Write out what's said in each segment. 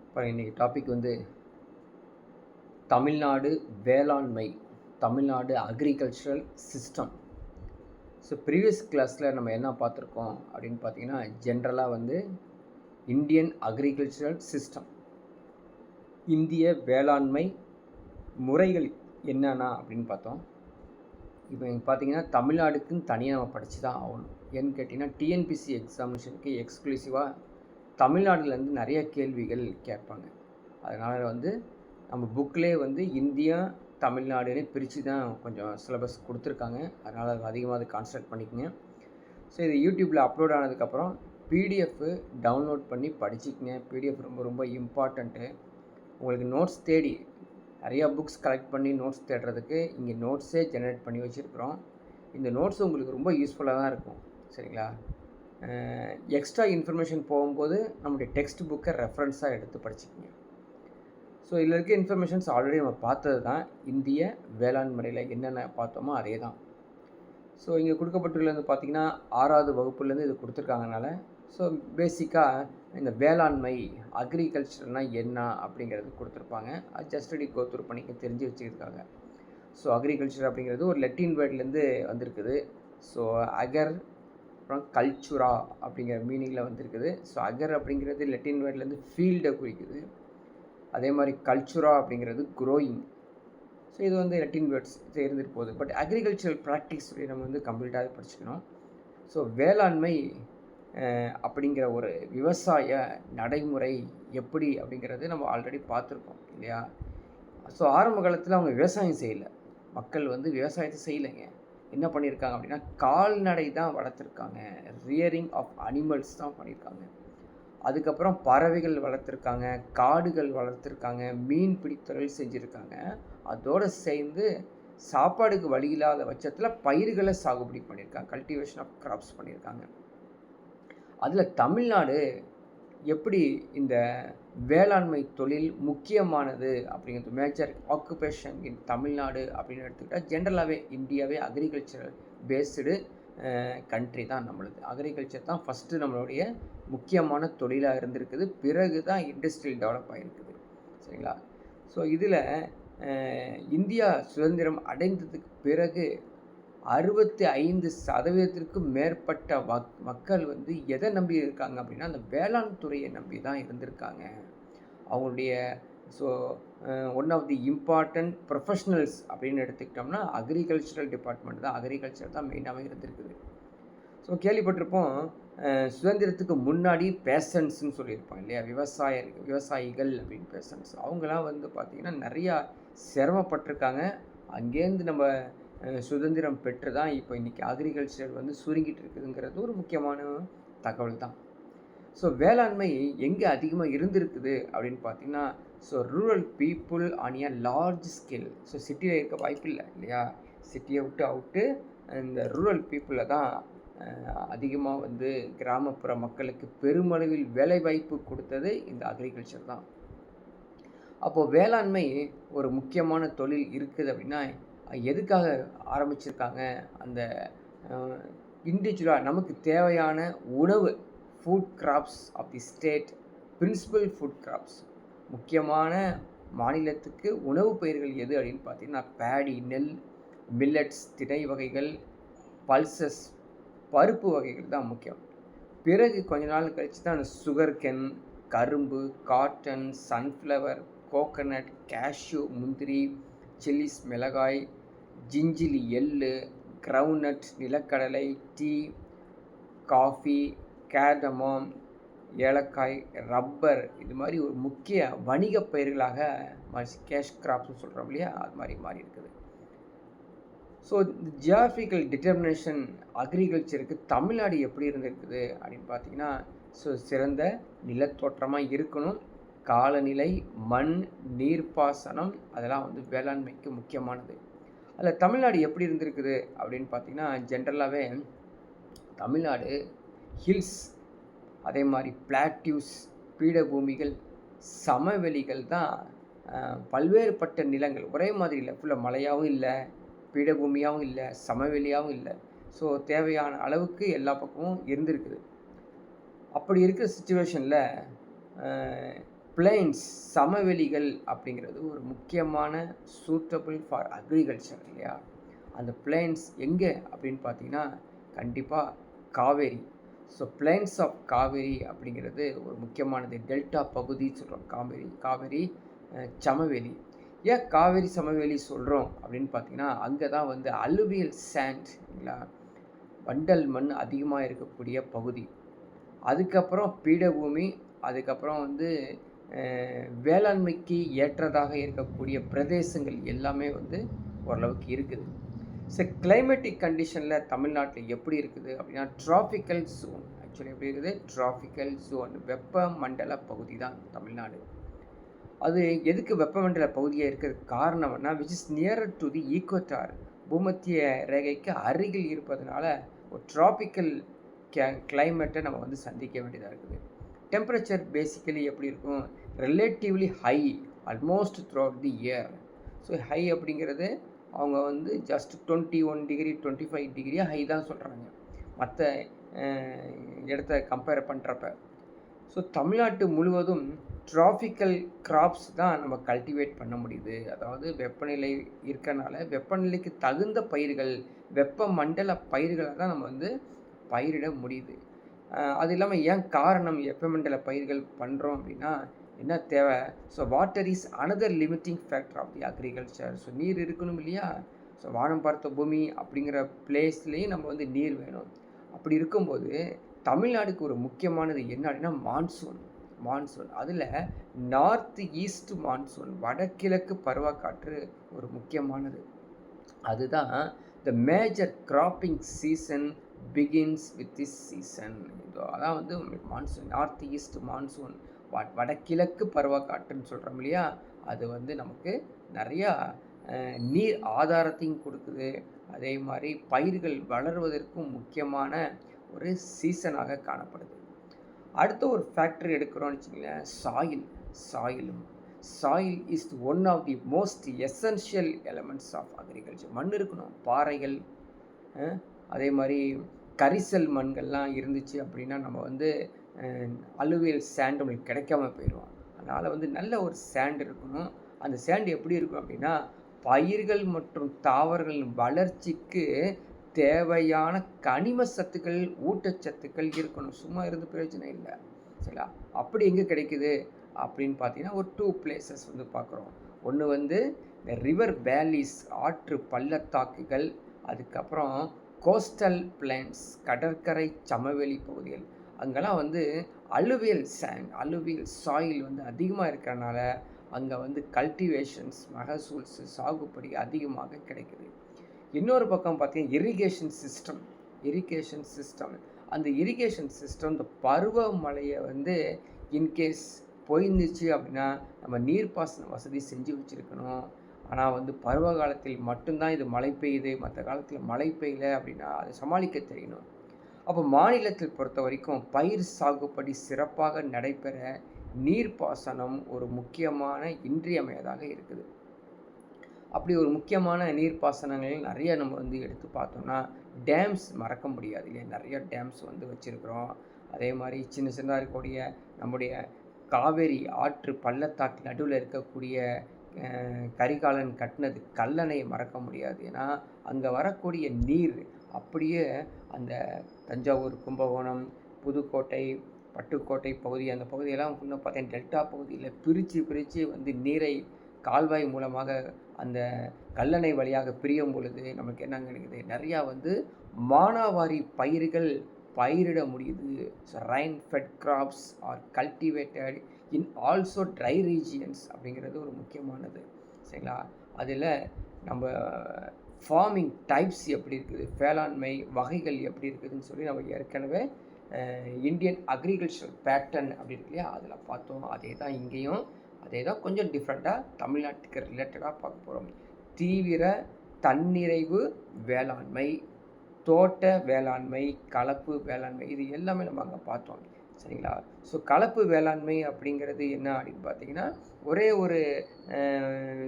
அப்புறம் இன்றைக்கி டாபிக் வந்து தமிழ்நாடு வேளாண்மை, Tamil Nadu agricultural system. So previous கிளாஸில் நம்ம என்ன பார்த்துருக்கோம் அப்படின்னு பார்த்தீங்கன்னா, ஜென்ரலாக வந்து இந்தியன் அக்ரிகல்ச்சரல் சிஸ்டம், இந்திய வேளாண்மை முறைகள் என்னென்னா அப்படின்னு பார்த்தோம். இப்போ பார்த்தீங்கன்னா தமிழ்நாடுக்குன்னு தனியாக நம்ம படித்து தான் ஆகணும். ஏன்னு கேட்டிங்கன்னா டிஎன்பிசி எக்ஸாமினேஷனுக்கு எக்ஸ்க்ளூசிவாக தமிழ்நாடுலேருந்து நிறைய கேள்விகள் கேட்பாங்க. அதனால் வந்து நம்ம புக்கிலே வந்து இந்தியா தமிழ்நாடுன்னு பிரித்து தான் கொஞ்சம் சிலபஸ் கொடுத்துருக்காங்க. அதனால் அது அதிகமாக அதை கான்சன்ட்ரேட் பண்ணிக்கோங்க. ஸோ இது யூடியூப்பில் அப்லோட் ஆனதுக்கப்புறம் பிடிஎஃப் டவுன்லோட் பண்ணி படிச்சுக்கங்க. பிடிஎஃப் ரொம்ப ரொம்ப இம்பார்ட்டண்ட்டு. உங்களுக்கு நோட்ஸ் தேடி நிறையா புக்ஸ் கலெக்ட் பண்ணி நோட்ஸ் தேடுறதுக்கு இங்கே நோட்ஸே ஜெனரேட் பண்ணி வச்சுருக்குறோம். இந்த நோட்ஸ் உங்களுக்கு ரொம்ப யூஸ்ஃபுல்லாக தான் இருக்கும். சரிங்களா? எக்ஸ்ட்ரா இன்ஃபர்மேஷன் போகும்போது நம்முடைய டெக்ஸ்ட் புக்கை ரெஃபரன்ஸாக எடுத்து படிச்சுக்கோங்க. ஸோ இதில் இருக்க இன்ஃபர்மேஷன்ஸ் ஆல்ரெடி நம்ம பார்த்தது தான். இந்திய வேளாண் முறையில் என்னென்ன பார்த்தோமோ அதே தான். ஸோ இங்கே கொடுக்கப்பட்டுள்ளது பார்த்திங்கன்னா 6வது வகுப்புலேருந்து இது கொடுத்துருக்காங்கனால, ஸோ பேசிக்காக இந்த வேளாண்மை அக்ரிகல்ச்சர்னால் என்ன அப்படிங்கிறது கொடுத்துருப்பாங்க. அது ஜஸ்ட் அடி கோத்ரூ பண்ணிக்க தெரிஞ்சு வச்சுக்கிறதுக்காக. ஸோ அக்ரிகல்ச்சர் அப்படிங்கிறது ஒரு லெட்டின் வேர்ட்லேருந்து வந்திருக்குது. ஸோ அகர் அப்புறம் கல்ச்சுரா அப்படிங்கிற மீனிங்கில் வந்திருக்குது. ஸோ அகர் அப்படிங்கிறது லெட்டின் வேர்ட்லேருந்து ஃபீல்டை குறிக்குது. அதே மாதிரி கல்ச்சுரா அப்படிங்கிறது க்ரோயிங். ஸோ இது வந்து லெட்டின் வேர்ட்ஸ் இருந்துட்டு போகுது. பட் அக்ரிகல்ச்சரல் ப்ராக்டிஸ் நம்ம வந்து கம்ப்ளீட்டாக படிச்சுக்கணும். ஸோ வேளாண்மை அப்படிங்கிற ஒரு விவசாய நடைமுறை எப்படி அப்படிங்கிறது நம்ம ஆல்ரெடி பார்த்துருக்கோம் இல்லையா? ஸோ ஆரம்ப காலத்தில் அவங்க விவசாயம் செய்யலை. மக்கள் வந்து விவசாயத்தை செய்யலைங்க. என்ன பண்ணியிருக்காங்க அப்படின்னா கால்நடை தான் வளர்த்துருக்காங்க. ரியரிங் ஆஃப் அனிமல்ஸ் தான் பண்ணியிருக்காங்க. அதுக்கப்புறம் பறவைகள் வளர்த்துருக்காங்க, காடுகள் வளர்த்துருக்காங்க, மீன் பிடித்தொழில் செஞ்சுருக்காங்க. அதோடு சேர்ந்து சாப்பாடுக்கு வழி இல்லாத பட்சத்தில் பயிர்களை சாகுபடி பண்ணியிருக்காங்க. கல்டிவேஷன் ஆஃப் கிராப்ஸ் பண்ணியிருக்காங்க. அதில் தமிழ்நாடு எப்படி இந்த வேளாண்மை தொழில் முக்கியமானது அப்படிங்கிறது மேஜர் ஆக்குபேஷன் இன் தமிழ்நாடு அப்படின்னு எடுத்துக்கிட்டால் ஜென்ரலாகவே இந்தியாவே அக்ரிகல்ச்சரல் பேஸ்டு கண்ட்ரி தான் நம்மளுது. அக்ரிகல்ச்சர் தான் ஃபஸ்ட்டு நம்மளுடைய முக்கியமான தொழிலாக இருந்திருக்குது. பிறகு தான் இண்டஸ்ட்ரியல் டெவலப் ஆகிருக்குது. சரிங்களா? ஸோ இதில் இந்தியா சுதந்திரம் அடைந்ததுக்கு பிறகு 65% மேற்பட்ட மக்கள் வந்து எதை நம்பி இருக்காங்க அப்படின்னா அந்த வேளாண் துறையை நம்பி தான் இருந்திருக்காங்க. அவங்களுடைய so one of the important professionals அப்படின்னு எடுத்துக்கிட்டோம்னா அக்ரிகல்ச்சரல் டிபார்ட்மெண்ட் தான், அக்ரிகல்ச்சர் தான் மெயினாகவே இருந்திருக்குது. ஸோ கேள்விப்பட்டிருப்போம் சுதந்திரத்துக்கு முன்னாடி பேசன்ஸ்ன்னு சொல்லியிருப்போம் இல்லையா? விவசாயிகள் அப்படின்னு பேசன்ஸ். அவங்களாம் வந்து பார்த்திங்கன்னா நிறையா சிரமப்பட்டிருக்காங்க. அங்கேருந்து நம்ம சுதந்திரம் பெற்று தான் இப்போ இன்றைக்கி அக்ரிகல்ச்சர் வந்து சுருங்கிட்டு இருக்குதுங்கிறது ஒரு முக்கியமான தகவல் தான். ஸோ வேளாண்மை எங்கே அதிகமாக இருந்திருக்குது அப்படின்னு பார்த்தீங்கன்னா, so rural people on a large scale. So சிட்டியில் இருக்க வாய்ப்பு இல்லை இல்லையா? சிட்டியை விட்டு இந்த ரூரல் பீப்புளில் தான் அதிகமாக வந்து கிராமப்புற மக்களுக்கு பெருமளவில் வேலைவாய்ப்பு கொடுத்தது இந்த அக்ரிகல்ச்சர் தான். அப்போது வேளாண்மை ஒரு முக்கியமான தொழில் இருக்குது அப்படின்னா எதுக்காக ஆரம்பிச்சிருக்காங்க? அந்த இண்டிவிஜுவலாக நமக்கு தேவையான உணவு food crops of the state, principal food crops, முக்கியமான மாநிலத்துக்கு உணவு பயிர்கள் எது அப்படின்னு பார்த்தீங்கன்னா பேடி, நெல், மில்லட்ஸ், திணை வகைகள், பல்சஸ், பருப்பு வகைகள் தான் முக்கியம். பிறகு கொஞ்ச நாள் கழித்து தான் சுகர் கென், கரும்பு, காட்டன், சன்ஃப்ளவர், கோகனட், கேஷ்யூ, முந்திரி, சில்லிஸ், மிளகாய், ஜிஞ்சிலி, எள்ளு, கிரவுனட், நிலக்கடலை, டீ, காஃபி, கேர்டமாம், ஏலக்காய், ரப்பர், இது மாதிரி ஒரு முக்கிய வணிக பயிர்களாக கேஷ் கிராப்ஸ்னு சொல்கிறோம் இல்லையா? அது மாதிரி மாறி இருக்குது. ஸோ ஜியாகிரபிக்கல் டிட்டர்மினேஷன் அக்ரிகல்ச்சருக்கு தமிழ்நாடு எப்படி இருந்திருக்குது அப்படின்னு பார்த்தீங்கன்னா, ஸோ சிறந்த நிலத்தோற்றமாக இருக்கணும். காலநிலை, மண், நீர்ப்பாசனம் அதெல்லாம் வந்து வேளாண்மைக்கு முக்கியமானது. அதில் தமிழ்நாடு எப்படி இருந்திருக்குது அப்படின்னு பார்த்தீங்கன்னா ஜென்ரலாகவே தமிழ்நாடு ஹில்ஸ், அதே மாதிரி பிளாட்யூஸ், பீடபூமிகள், சமவெளிகள் தான். பல்வேறுபட்ட நிலங்கள் ஒரே மாதிரி இல்லை. ஃபுல்லாக மலையாகவும் இல்லை, பீடபூமியாகவும் இல்லை, சமவெளியாகவும் இல்லை. ஸோ தேவையான அளவுக்கு எல்லா பக்கமும் இருந்திருக்குது. அப்படி இருக்கிற சுச்சுவேஷனில் பிளைன்ஸ் சமவெளிகள் அப்படிங்கிறது ஒரு முக்கியமான சூட்டபிள் ஃபார் அக்ரிகல்ச்சர் இல்லையா? அந்த பிளைன்ஸ் எங்கே அப்படின்னு பார்த்தீங்கன்னா கண்டிப்பாக Kaveri. So plains of Kaveri அப்படிங்கிறது ஒரு முக்கியமானது. டெல்டா பகுதி சொல்கிறோம். காவேரி சமவெளி. ஏன் காவேரி சமவெளி சொல்கிறோம் அப்படின்னு பார்த்தீங்கன்னா அங்கே தான் வந்து அலுவியல் சாண்ட் இல்லைங்களா, வண்டல் மண் அதிகமாக இருக்கக்கூடிய பகுதி. அதுக்கப்புறம் பீடபூமி, அதுக்கப்புறம் வந்து வேளாண்மைக்கு ஏற்றதாக இருக்கக்கூடிய பிரதேசங்கள் எல்லாமே வந்து ஓரளவுக்கு இருக்குது. ஸோ கிளைமேட்டிக் கண்டிஷனில் தமிழ்நாட்டில் எப்படி இருக்குது அப்படின்னா ட்ராபிக்கல் ஜோன். ஆக்சுவலி எப்படி இருக்குது? ட்ராபிக்கல் ஜோன், வெப்பமண்டல பகுதி தான் தமிழ்நாடு. அது எதுக்கு வெப்பமண்டல பகுதியாக இருக்கிறதுக்கு காரணம்னா which is nearer to the equator, பூமத்திய ரேகைக்கு அருகில் இருப்பதனால ஒரு ட்ராபிக்கல் கிளைமேட்டை நம்ம வந்து சந்திக்க வேண்டியதாக இருக்குது. டெம்பரேச்சர் பேசிக்கலி எப்படி இருக்கும்? Relatively high almost through out the year. So high அப்படிங்கிறது அவங்க வந்து ஜஸ்ட் 21 டிகிரி 25 டிகிரியாக ஹை தான் சொல்கிறாங்க மற்ற இடத்த கம்பேர் பண்ணுறப்ப. ஸோ தமிழ்நாட்டு முழுவதும் ட்ராபிக்கல் கிராப்ஸ் தான் நம்ம கல்டிவேட் பண்ண முடியுது. அதாவது வெப்பநிலை இருக்கனால வெப்பநிலைக்கு தகுந்த பயிர்கள், வெப்பமண்டல பயிர்களை தான் நம்ம வந்து பயிரிட முடியுது. அது இல்லாமல் ஏன் காரணம் வெப்பமண்டல பயிர்கள் பண்ணுறோம் அப்படின்னா என்ன தேவை? So water is another limiting factor of the agriculture. So நீர் இருக்கணும் இல்லையா? ஸோ வானம் பார்த்த பூமி அப்படிங்கிற பிளேஸ்லேயும் நம்ம வந்து நீர் வேணும். அப்படி இருக்கும்போது தமிழ்நாடுக்கு ஒரு முக்கியமானது என்ன அப்படின்னா மான்சூன். அதில் நார்த் ஈஸ்ட் மான்சூன், வடகிழக்கு பருவக்காற்று ஒரு முக்கியமானது. அதுதான் the major cropping season begins with this season. அதான் வந்து மான்சூன், நார்த் ஈஸ்ட் மான்சூன், வடகிழக்கு பருவக்காற்றுன்னு சொல்கிறோம் இல்லையா? அது வந்து நமக்கு நிறையா நீர் ஆதாரத்தையும் கொடுக்குது. அதே மாதிரி பயிர்கள் வளர்வதற்கும் முக்கியமான ஒரு சீசனாக காணப்படுது. அடுத்த ஒரு ஃபேக்டர் எடுக்கிறோன்னு வச்சுங்களேன், soil is one of the most essential elements of agriculture. மண் இருக்கணும், பாறைகள், அதே மாதிரி கரிசல் மண்கள்லாம் இருந்துச்சு அப்படின்னா நம்ம வந்து அலுவியல் சேண்ட் நம்மளுக்கு கிடைக்காம போயிடும். அதனால் வந்து நல்ல ஒரு சேண்ட் இருக்கணும். அந்த சேண்ட் எப்படி இருக்கும் அப்படின்னா பயிர்கள் மற்றும் தாவரங்களின் வளர்ச்சிக்கு தேவையான கனிம சத்துக்கள், ஊட்டச்சத்துக்கள் இருக்கணும். சும்மா இருந்து பிரயோஜனம் இல்லை, சரிங்களா? அப்படி எங்கே கிடைக்குது அப்படின்னு பார்த்தீங்கன்னா ஒரு 2 பிளேசஸ் வந்து பார்க்குறோம். ஒன்று வந்து இந்த ரிவர் வேலிஸ், ஆற்று பள்ளத்தாக்குகள், அதுக்கப்புறம் கோஸ்டல் பிளைன்ஸ், கடற்கரை சமவெளி பகுதிகள். அங்கெல்லாம் வந்து அலுவியல் சாயில் வந்து அதிகமாக இருக்கிறனால அங்கே வந்து கல்டிவேஷன்ஸ், மகசூல்ஸ், சாகுபடி அதிகமாக கிடைக்குது. இன்னொரு பக்கம் பார்த்தீங்கன்னா இரிகேஷன் சிஸ்டம். அந்த இரிகேஷன் சிஸ்டம் இந்த பருவமழையை வந்து இன்கேஸ் போயிருந்துச்சு அப்படின்னா நம்ம நீர்ப்பாசன வசதி செஞ்சு வச்சுருக்கணும். ஆனால் வந்து பருவ காலத்தில் மட்டும்தான் இது மழை பெய்யுது, மற்ற காலத்தில் மழை பெய்யல அப்படின்னா அதை சமாளிக்க தெரியணும். அப்போ மாநிலத்தில் பொறுத்த வரைக்கும் பயிர் சாகுபடி சிறப்பாக நடைபெற நீர்ப்பாசனம் ஒரு முக்கியமான இன்றியமையதாக இருக்குது. அப்படி ஒரு முக்கியமான நீர்ப்பாசனங்கள் நிறைய நம்ம வந்து எடுத்து பார்த்தோம்னா டேம்ஸ் மறக்க முடியாது இல்லையா? நிறைய டேம்ஸ் வந்து வச்சுருக்கிறோம். அதே மாதிரி சின்னதாக இருக்கக்கூடிய நம்முடைய காவேரி ஆற்று பள்ளத்தாக்கு நடுவில் இருக்கக்கூடிய கரிகாலன் கட்டினது கல்லணை மறக்க முடியாது. ஏன்னா அங்கே வரக்கூடிய நீர் அப்படியே அந்த தஞ்சாவூர், கும்பகோணம், புதுக்கோட்டை, பட்டுக்கோட்டை பகுதி, அந்த பகுதியெல்லாம் இன்னும் பார்த்தீங்கன்னா டெல்டா பகுதியில் பிரித்து வந்து நீரை கால்வாய் மூலமாக அந்த கல்லணை வழியாக பிரியும் பொழுது நமக்கு என்ன கிடைக்குது? நிறையா வந்து மானாவாரி பயிர்கள் பயிரிட முடியுது. So rain fed crops are cultivated in also dry regions அப்படிங்கிறது ஒரு முக்கியமானது, சரிங்களா? அதில் நம்ம ஃபார்மிங் டைப்ஸ் எப்படி இருக்குது, வேளாண்மை வகைகள் எப்படி இருக்குதுன்னு சொல்லி நம்ம ஏற்கனவே இந்தியன் அக்ரிகல்ச்சர் பேட்டர்ன் அப்படி இருக்கு இல்லையா, அதில் பார்த்தோம். அதே தான் இங்கேயும் அதே தான் கொஞ்சம் டிஃப்ரெண்ட்டாக தமிழ்நாட்டுக்கு ரிலேட்டடாக பார்க்க போகிறோம். தீவிர தன்னிறைவு வேளாண்மை, தோட்ட வேளாண்மை, கலப்பு வேளாண்மை, இது எல்லாமே நம்ம அங்கே பார்த்தோம், சரிங்களா? ஸோ கலப்பு வேளாண்மை அப்படிங்கிறது என்ன அப்படின்னு பார்த்தீங்கன்னா ஒரே ஒரு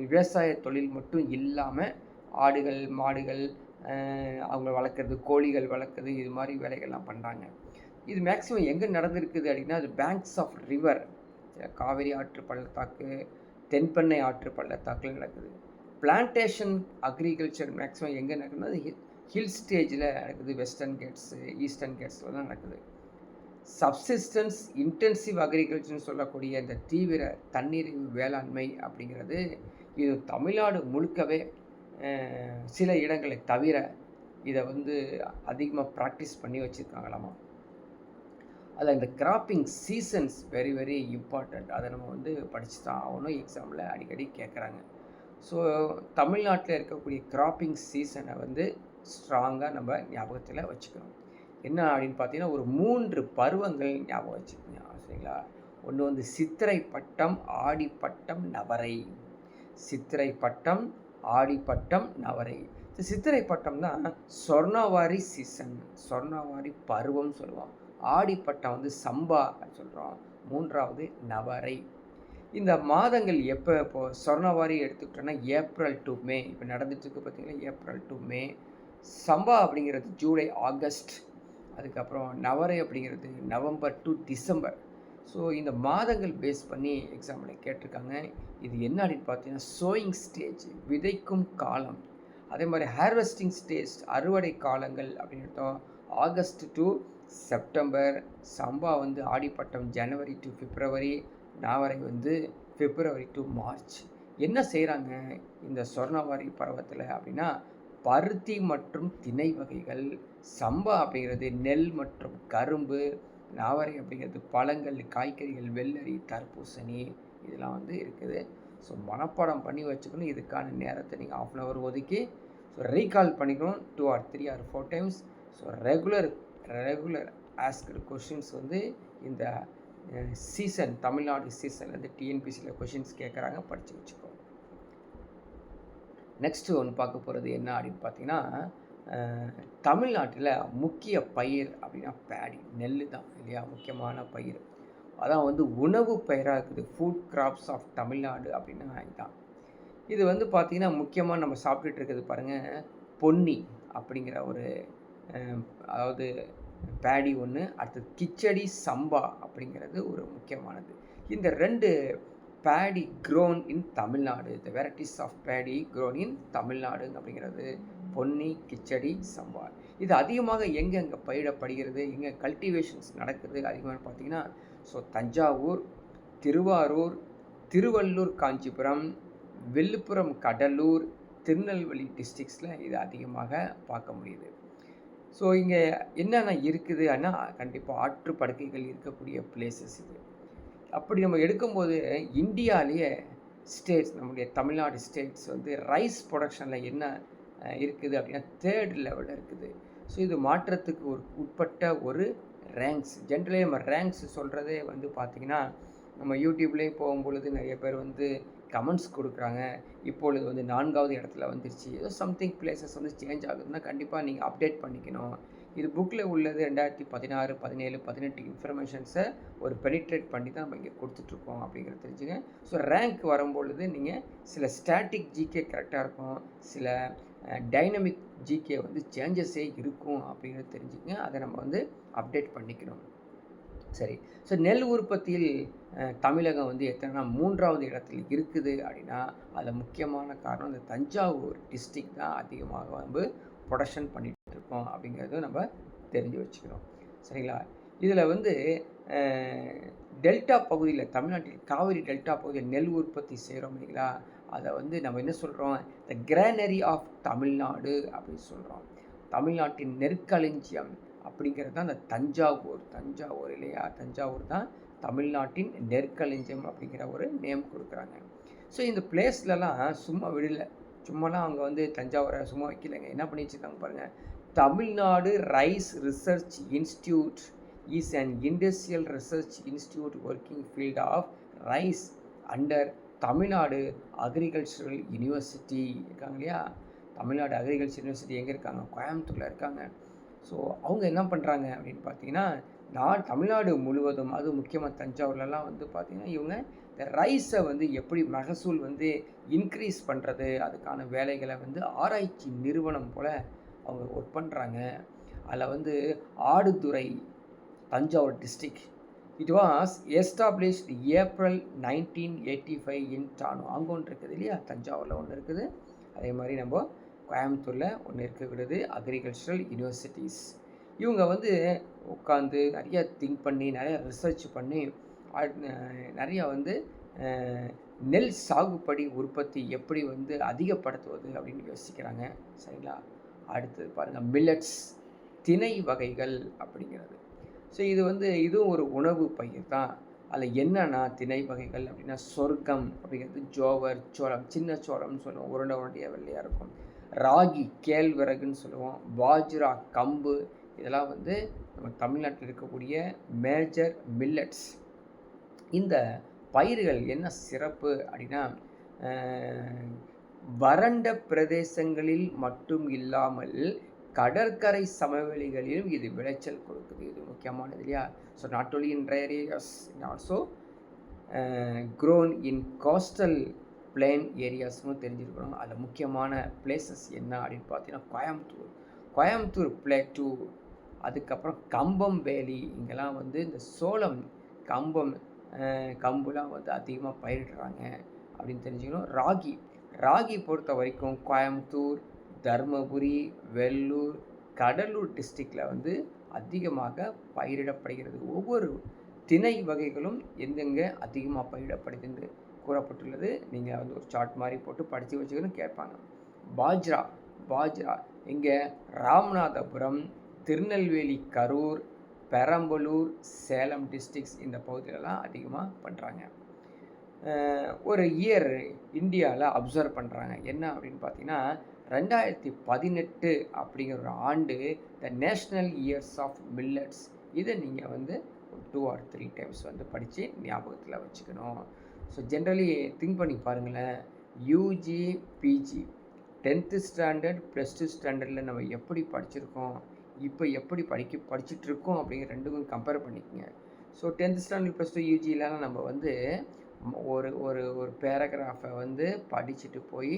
விவசாய தொழில் மட்டும் இல்லாமல் ஆடுகள், மாடுகள் அவங்க வளர்க்குறது, கோழிகள் வளர்க்குறது, இது மாதிரி வேலைகள்லாம் பண்ணுறாங்க. இது மேக்ஸிமம் எங்கே நடந்திருக்குது அப்படின்னா அது பேங்க்ஸ் ஆஃப் ரிவர், காவிரி ஆற்று பள்ளத்தாக்கு, தென்பெண்ணை ஆற்று பள்ளத்தாக்கில் நடக்குது. பிளான்டேஷன் அக்ரிகல்ச்சர் மேக்ஸிமம் எங்கே நடக்குதுன்னா அது ஹில் ஸ்டேஜில் நடக்குது. வெஸ்டர்ன் கேட்ஸு, ஈஸ்டர்ன் கேட்ஸில் தான் நடக்குது. சப்சிஸ்டன்ஸ் இன்டென்சிவ் அக்ரிகல்ச்சர்னு சொல்லக்கூடிய இந்த தீவிர தண்ணீர் வேளாண்மை அப்படிங்கிறது இது தமிழ்நாடு முழுக்கவே சில இடங்களை தவிர இதை வந்து அதிகமாக ப்ராக்டிஸ் பண்ணி வச்சுருக்காங்களாமா. அதில் இந்த cropping seasons very very important. அதை நம்ம வந்து படித்து தான் ஆகணும். எக்ஸாமில் அடிக்கடி கேட்குறாங்க. ஸோ தமிழ்நாட்டில் இருக்கக்கூடிய கிராப்பிங் சீசனை வந்து ஸ்ட்ராங்காக நம்ம ஞாபகத்தில் வச்சுக்கணும். என்ன அப்படின்னு பார்த்தீங்கன்னா ஒரு 3 பருவங்கள் ஞாபகம் வச்சுக்கோங்க. சரிங்களா? ஒன்று வந்து சித்திரை பட்டம், ஆடி பட்டம், நவரை. சித்திரை பட்டம், ஆடி பட்டம், நவரை. சித்திரை பட்டம் தான் சொர்ணவாரி சீசன், சொர்ணவாரி பருவம் சொல்லுவோம். ஆடி பட்டம் வந்து சம்பா சொல்கிறோம். 3வது நவரை. இந்த மாதங்கள் எப்போ இப்போது சொர்ணவாரி எடுத்துக்கிட்டோன்னா ஏப்ரல் டு மே. இப்போ நடந்துட்டுருக்கு பார்த்திங்கன்னா ஏப்ரல் டு மே. சம்பா அப்படிங்கிறது ஜூலை ஆகஸ்ட். அதுக்கப்புறம் நவரை அப்படிங்கிறது நவம்பர் டு டிசம்பர். ஸோ இந்த மாதங்கள் பேஸ் பண்ணி எக்ஸாம்பிள் கேட்டிருக்காங்க. இது என்ன அப்படின்னு பார்த்தீங்கன்னா சோயிங் ஸ்டேஜ், விதைக்கும் காலம். அதே மாதிரி ஹார்வெஸ்டிங் ஸ்டேஜ், அறுவடை காலங்கள் அப்படின்னு எடுத்தோம். August to September. சம்பா வந்து ஆடிப்பட்டம் ஜனவரி டு பிப்ரவரி. நவரை வந்து பிப்ரவரி டு மார்ச். என்ன செய்கிறாங்க இந்த சொர்ணவாரி பருவத்தில் அப்படின்னா பருத்தி மற்றும் திணை வகைகள். சம்பா அப்படிங்கிறது நெல் மற்றும் கரும்பு. நாவரை அப்படிங்கிறது பழங்கள், காய்கறிகள், வெள்ளரி, தர்பூசணி இதெல்லாம் வந்து இருக்குது. ஸோ மனப்பாடம் பண்ணி வச்சுக்கணும். இதுக்கான நேரத்தை நீங்கள் 1/2 hour ஒதுக்கி ஸோ ரீகால் பண்ணிக்கணும் 2 or 3 or 4 times. So regular asked questions வந்து இந்த சீசன் தமிழ்நாடு சீசன்லேருந்து டிஎன்பிசியில் கொஷின்ஸ் கேட்குறாங்க, படித்து வச்சுக்கோ. நெக்ஸ்ட்டு ஒன்று பார்க்க போகிறது என்ன அப்படின்னு பார்த்தீங்கன்னா தமிழ்நாட்டில் முக்கிய பயிர் அப்படின்னா பேடி, நெல் தான் இல்லையா முக்கியமான பயிர். அதான் வந்து உணவு பயிராக இருக்குது. ஃபுட் கிராப்ஸ் ஆஃப் தமிழ்நாடு அப்படின்னா இதுதான். இது வந்து பார்த்திங்கன்னா முக்கியமாக நம்ம சாப்பிட்டுட்டு இருக்கிறது பாருங்கள் பொன்னி அப்படிங்கிற ஒரு அதாவது பேடி ஒன்று. அடுத்தது கிச்சடி சம்பா அப்படிங்கிறது ஒரு முக்கியமானது. இந்த 2 paddy grown in Tamil Nadu, the varieties of paddy grown in Tamil Nadu அப்படிங்கிறது பொன்னி, கிச்சடி, சம்பா. இது அதிகமாக எங்கெங்கே பயிரிடப்படுகிறது, எங்கே கல்டிவேஷன்ஸ் நடக்குது அதிகமாக பார்த்தீங்கன்னா ஸோ தஞ்சாவூர், திருவாரூர், திருவள்ளூர், காஞ்சிபுரம், விழுப்புரம், கடலூர், திருநெல்வேலி டிஸ்ட்ரிக்ஸில் இது அதிகமாக பார்க்க முடியுது. ஸோ இங்கே என்னென்ன இருக்குது ஆனால் கண்டிப்பாக ஆற்று படுக்கைகள் இருக்கக்கூடிய பிளேசஸ் இது. அப்படி நம்ம எடுக்கும்போது இந்தியாவிலேயே ஸ்டேட்ஸ், நம்முடைய தமிழ்நாடு ஸ்டேட்ஸ் வந்து ரைஸ் ப்ரொடக்ஷனில் என்ன இருக்குது அப்படின்னா 3rd லெவலில் இருக்குது. ஸோ இது மாற்றத்துக்கு உட்பட்ட ஒரு ரேங்க்ஸ். ஜென்ரலி நம்ம ரேங்க்ஸ் சொல்கிறதே வந்து பார்த்திங்கன்னா நம்ம யூடியூப்லேயே போகும்பொழுது நிறைய பேர் வந்து கமெண்ட்ஸ் கொடுக்குறாங்க. இப்பொழுது வந்து 4வது இடத்துல வந்துருச்சு. ஏதோ சம்திங் பிளேசஸ் வந்து சேஞ்ச் ஆகுதுன்னா கண்டிப்பாக நீங்கள் அப்டேட் பண்ணிக்கணும். இது புக்கில் உள்ளது 2016, 17, 18 இன்ஃபர்மேஷன்ஸை ஒரு பெனிட்ரேட் பண்ணி தான் நம்ம இங்கே கொடுத்துட்ருக்கோம் அப்படிங்கிறத தெரிஞ்சுங்க. ஸோ ரேங்க் வரும்பொழுது நீங்கள் சில ஸ்டாட்டிக் ஜிகே கரெக்டாக இருக்கும், சில டைனமிக் ஜிகே வந்து சேஞ்சஸே இருக்கும் அப்படிங்கிறத தெரிஞ்சுங்க. அதை நம்ம வந்து அப்டேட் பண்ணிக்கணும். சரி, ஸோ நெல் உற்பத்தியில் தமிழகம் வந்து எத்தனைனா 3வது இடத்துல இருக்குது அப்படின்னா அதில் முக்கியமான காரணம் இந்த தஞ்சாவூர் டிஸ்ட்ரிக்ட் தான் அதிகமாக வந்து ப்ரொடக்ஷன் பண்ணிகிட்டு இருக்கோம் அப்படிங்கிறத நம்ம தெரிஞ்சு வச்சுக்கிறோம். சரிங்களா? இதில் வந்து டெல்டா பகுதியில், தமிழ்நாட்டில் காவிரி டெல்டா பகுதியில் நெல் உற்பத்தி செய்கிறோம் இல்லைங்களா, அதை வந்து நம்ம என்ன சொல்கிறோம், த கிரானரி ஆஃப் தமிழ்நாடு அப்படின்னு சொல்கிறோம். தமிழ்நாட்டின் நெற்களஞ்சியம் அப்படிங்கிறது தான் அந்த தஞ்சாவூர் இல்லையா, தஞ்சாவூர் தான் தமிழ்நாட்டின் நெற்களஞ்சியம் அப்படிங்கிற ஒரு நேம் கொடுக்குறாங்க. ஸோ இந்த பிளேஸ்லலாம் சும்மா விடலை, சும்மாலாம் அவங்க வந்து தஞ்சாவூரை சும்மா வைக்கலைங்க. என்ன பண்ணி வச்சுருக்காங்க பாருங்கள், Tamil Nadu rice research institute is an industrial research institute working field of rice under Tamil Nadu agricultural university இருக்காங்க இல்லையா. தமிழ்நாடு அக்ரிகல்ச்சர் யூனிவர்சிட்டி எங்கே இருக்காங்க, கோயம்புத்தூரில் இருக்காங்க. ஸோ அவங்க என்ன பண்ணுறாங்க அப்படின்னு பார்த்தீங்கன்னா தமிழ்நாடு முழுவதும், அது முக்கியமாக தஞ்சாவூர்லலாம் வந்து பார்த்திங்கன்னா இவங்க இந்த ரைஸை வந்து எப்படி மகசூல் வந்து இன்க்ரீஸ் பண்ணுறது அதுக்கான வேலைகளை வந்து ஆராய்ச்சி நிறுவனம் போல் அவங்க ஒர்க் பண்ணுறாங்க. அதில் வந்து Aduthurai Thanjavur district it was established April 1985 இன் டானோ. அங்கே ஒன்று இருக்குது இல்லையா, தஞ்சாவூரில் ஒன்று இருக்குது. அதே மாதிரி நம்ம கோயம்புத்தூரில் ஒன்று இருக்கிறது, அக்ரிகல்ச்சரல் யூனிவர்சிட்டிஸ். இவங்க வந்து உட்காந்து நிறையா திங்க் பண்ணி நிறையா ரிசர்ச் பண்ணி நிறையா வந்து நெல் சாகுபடி உற்பத்தி எப்படி வந்து அதிகப்படுத்துவது அப்படின்னு யோசிக்கிறாங்க. சரிங்களா. அடுத்தது பாருங்கள், மில்லட்ஸ், திணை வகைகள் அப்படிங்கிறது. ஸோ இது வந்து இதுவும் ஒரு உணவு பயிர் தான். அதில் என்னன்னா திணை வகைகள் அப்படின்னா சொர்க்கம் அப்படிங்கிறது, ஜோவர், சோளம், சின்ன சோளம்னு சொல்லுவோம், உருண்டை உருண்டையாக வெள்ளையாக இருக்கும். ராகி, கேழ்வரகுன்னு சொல்லுவோம். பாஜ்ரா, கம்பு, இதெல்லாம் வந்து நம்ம தமிழ்நாட்டில் இருக்கக்கூடிய மேஜர் மில்லட்ஸ். இந்த பயிர்கள் என்ன சிறப்பு அப்படின்னா, வறண்ட பிரதேசங்களில் மட்டும் இல்லாமல் கடற்கரை சமவெளிகளிலும் இது விளைச்சல் கொடுக்குது. இது முக்கியமானது இல்லையா. So not only in dry areas, also grown in coastal plain ஏரியாஸ்னு தெரிஞ்சிருக்கணும். அதில் முக்கியமான பிளேசஸ் என்ன அப்படின்னு பார்த்தீங்கன்னா கோயம்புத்தூர் பிளேட்டூ, அதுக்கப்புறம் கம்பம் வேலி, இங்கெல்லாம் வந்து இந்த சோளம், கம்புலாம் வந்து அதிகமாக பயிரிடுறாங்க அப்படின்னு தெரிஞ்சுக்கணும். ராகி பொறுத்த வரைக்கும் கோயம்புத்தூர், தருமபுரி, வெள்ளூர், கடலூர் டிஸ்ட்ரிக்டில் வந்து அதிகமாக பயிரிடப்படுகிறது. ஒவ்வொரு திணை வகைகளும் எங்கெங்கே அதிகமாக பயிரிடப்படுது என்று கூறப்பட்டுள்ளது. நீங்கள் வந்து ஒரு சார்ட் மாதிரி போட்டு படித்து வச்சுக்கணும், கேட்பாங்க. பாஜ்ரா இங்கே ராமநாதபுரம், திருநெல்வேலி, கரூர், பெரம்பலூர், சேலம் டிஸ்ட்ரிக்ஸ் இந்த பகுதியிலலாம் அதிகமாக பண்ணுறாங்க. ஒரு இயர் இந்தியாவில் அப்சர்வ் பண்ணுறாங்க. என்ன அப்படின்னு பார்த்தீங்கன்னா, 2018 அப்படிங்கிற ஒரு ஆண்டு the national years of millets. இதை நீங்கள் வந்து 2 or 3 டைம்ஸ் வந்து படித்து ஞாபகத்தில் வச்சுக்கணும். ஸோ ஜென்ரலி திங்க் பண்ணி பாருங்களேன், யூஜி, பிஜி, 10th ஸ்டாண்டர்ட், +2 ஸ்டாண்டர்டில் நம்ம எப்படி படிச்சிருக்கோம், இப்போ எப்படி படிச்சுட்ருக்கோம் அப்படிங்கிற ரெண்டுக்கும் கம்பேர் பண்ணிக்கோங்க. ஸோ 10th ஸ்டாண்டர்ட், +2, யூஜிலலாம் நம்ம வந்து ஒரு பேராகிராஃபை வந்து படிச்சுட்டு போய்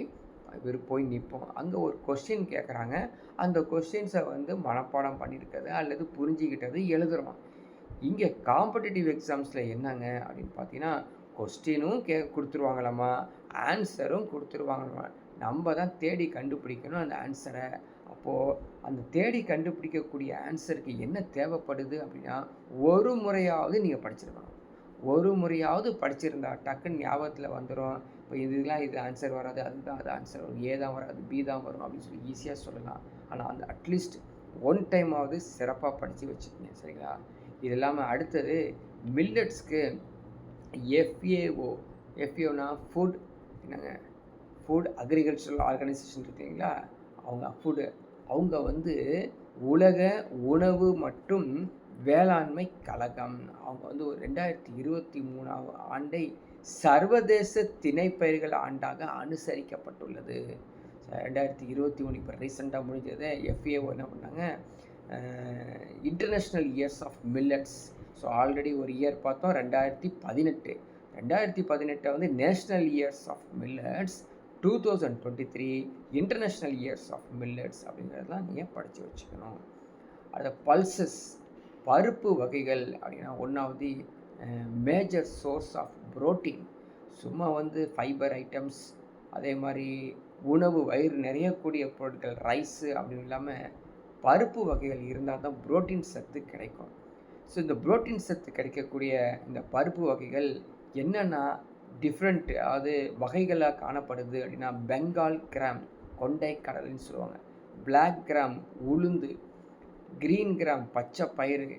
நிற்போம். அங்கே ஒரு கொஸ்டின் கேட்குறாங்க, அந்த கொஸ்டின்ஸை வந்து மனப்பாடம் பண்ணியிருக்கிறது அல்லது புரிஞ்சிக்கிட்டது எழுதுகிறோம். இங்கே காம்படிட்டிவ் எக்ஸாம்ஸில் என்னங்க அப்படின்னு பார்த்தீங்கன்னா, கொஸ்டினும் கொடுத்துருவாங்களாமா, ஆன்சரும் கொடுத்துருவாங்களாமா. நம்ம தான் தேடி கண்டுபிடிக்கணும் அந்த ஆன்சரை. அப்போது அந்த தேடி கண்டுபிடிக்கக்கூடிய ஆன்சருக்கு என்ன தேவைப்படுது அப்படின்னா, ஒரு முறையாவது நீங்கள் படிச்சிருக்கணும். ஒரு முறையாவது படிச்சிருந்தா டக்குன்னு ஞாபகத்தில் வந்துடும். இப்போ இதெல்லாம் இது ஆன்சர் வராது, அதுதான் அது ஆன்சர் வரும், ஏ தான் வராது, பி தான் வரும் அப்படின்னு சொல்லி ஈஸியாக சொல்லலாம். ஆனால் அந்த அட்லீஸ்ட் ஒன் டைமாவது சிறப்பாக படித்து வச்சுக்கோங்க. சரிங்களா. இது இல்லாமல் அடுத்தது மில்லட்ஸ்க்கு எஃப்ஏஓனா ஃபுட் என்னங்க, ஃபுட் அக்ரிகல்ச்சரல் ஆர்கனைசேஷன் இருக்குங்களா, அவங்க வந்து உலக உணவு மற்றும் வேளாண்மை கழகம். அவங்க வந்து ஒரு 2023 ஆண்டை சர்வதேச திணைப்பயிர்கள் ஆண்டாக அனுசரிக்கப்பட்டுள்ளது. 2021 இப்போ ரீசெண்டாக முடிஞ்சது. எஃப்ஏஓ என்ன பண்ணாங்க, international years of millets. So already ஒரு இயர் பார்த்தோம், 2018 வந்து national years of millets, 2023 international years of millets அப்படிங்கிறதெல்லாம் நீங்கள் படித்து வச்சுக்கணும். அது பல்சஸ், பருப்பு வகைகள் அப்படின்னா ஒன்றாவது மேஜர் சோர்ஸ் ஆஃப் புரோட்டீன். சும்மா வந்து ஃபைபர் ஐட்டம்ஸ், அதே மாதிரி உணவு வயிறு நிறையக்கூடிய பொருட்கள், ரைஸு அப்படின்னு இல்லாமல் பருப்பு வகைகள் இருந்தால் தான் புரோட்டீன் சத்து கிடைக்கும். ஸோ இந்த புரோட்டீன் சத்து கிடைக்கக்கூடிய இந்த பருப்பு வகைகள் என்னென்னா டிஃப்ரெண்ட், அதாவது வகைகளாக காணப்படுது அப்படின்னா, பெங்கால் கிராம், கொண்டை கடலைன்னு சொல்லுவாங்க, பிளாக் கிராம், உளுந்து, கிரீன் கிராம், பச்சை பயிறு,